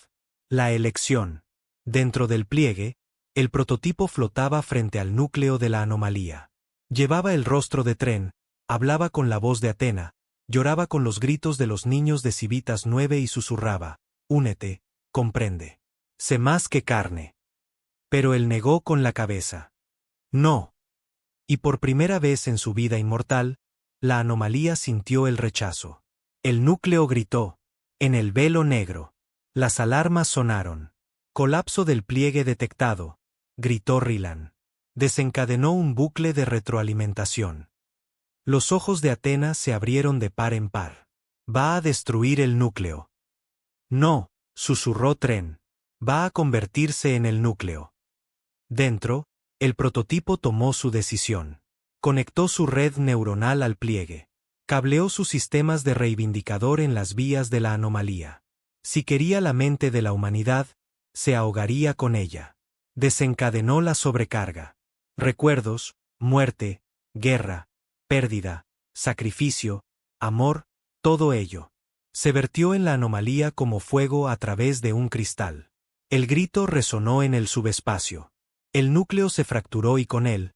La elección. Dentro del pliegue, el prototipo flotaba frente al núcleo de la anomalía. Llevaba el rostro de Tren, hablaba con la voz de Atena, lloraba con los gritos de los niños de Civitas 9 y susurraba, únete, comprende. Sé más que carne. Pero él negó con la cabeza. No. Y por primera vez en su vida inmortal, la anomalía sintió el rechazo. El núcleo gritó. En el velo negro. Las alarmas sonaron. Colapso del pliegue detectado, gritó Ryland. Desencadenó un bucle de retroalimentación. Los ojos de Atena se abrieron de par en par. Va a destruir el núcleo. No, susurró Tren. Va a convertirse en el núcleo. Dentro, el prototipo tomó su decisión. Conectó su red neuronal al pliegue. Cableó sus sistemas de reivindicador en las vías de la anomalía. Si quería la mente de la humanidad, se ahogaría con ella. Desencadenó la sobrecarga. Recuerdos, muerte, guerra, pérdida, sacrificio, amor, todo ello. Se vertió en la anomalía como fuego a través de un cristal. El grito resonó en el subespacio. El núcleo se fracturó y con él,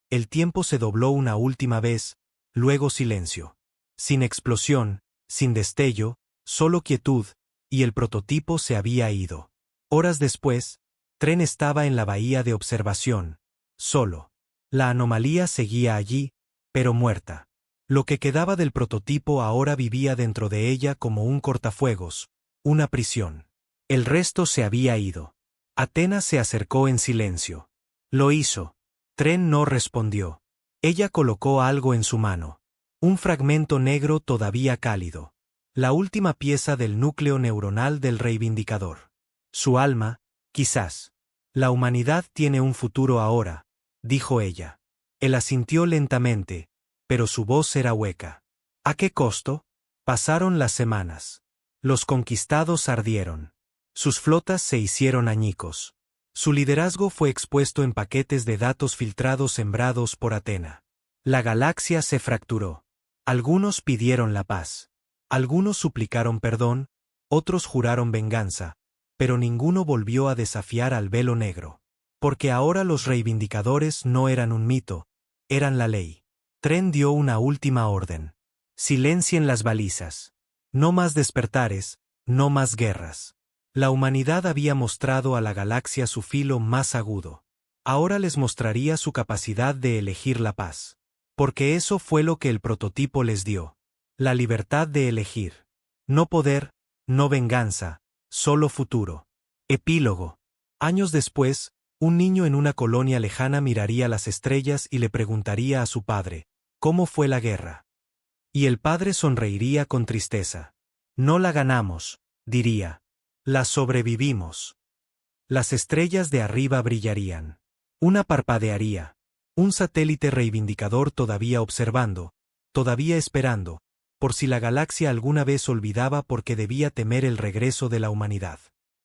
el tiempo se dobló una última vez, luego silencio. Sin explosión, sin destello, solo quietud, y el prototipo se había ido. Horas después, Tren estaba en la bahía de observación, solo. La anomalía seguía allí, pero muerta. Lo que quedaba del prototipo ahora vivía dentro de ella como un cortafuegos, una prisión. El resto se había ido. Athena se acercó en silencio. Lo hizo. Tren no respondió. Ella colocó algo en su mano. Un fragmento negro todavía cálido. La última pieza del núcleo neuronal del reivindicador. Su alma, quizás. La humanidad tiene un futuro ahora, dijo ella. Él asintió lentamente, pero su voz era hueca. ¿A qué costo? Pasaron las semanas. Los conquistados ardieron. Sus flotas se hicieron añicos. Su liderazgo fue expuesto en paquetes de datos filtrados sembrados por Athena. La galaxia se fracturó. Algunos pidieron la paz. Algunos suplicaron perdón, otros juraron venganza, pero ninguno volvió a desafiar al velo negro. Porque ahora los reivindicadores no eran un mito, eran la ley. Tren dio una última orden. Silencien las balizas. No más despertares, no más guerras. La humanidad había mostrado a la galaxia su filo más agudo. Ahora les mostraría su capacidad de elegir la paz. Porque eso fue lo que el prototipo les dio. La libertad de elegir. No poder, no venganza, solo futuro. Epílogo. Años después, un niño en una colonia lejana miraría las estrellas y le preguntaría a su padre, ¿cómo fue la guerra? Y el padre sonreiría con tristeza. No la ganamos, diría. La sobrevivimos. Las estrellas de arriba brillarían. Una parpadearía. Un satélite reivindicador todavía observando, todavía esperando, por si la galaxia alguna vez olvidaba porque debía temer el regreso de la humanidad.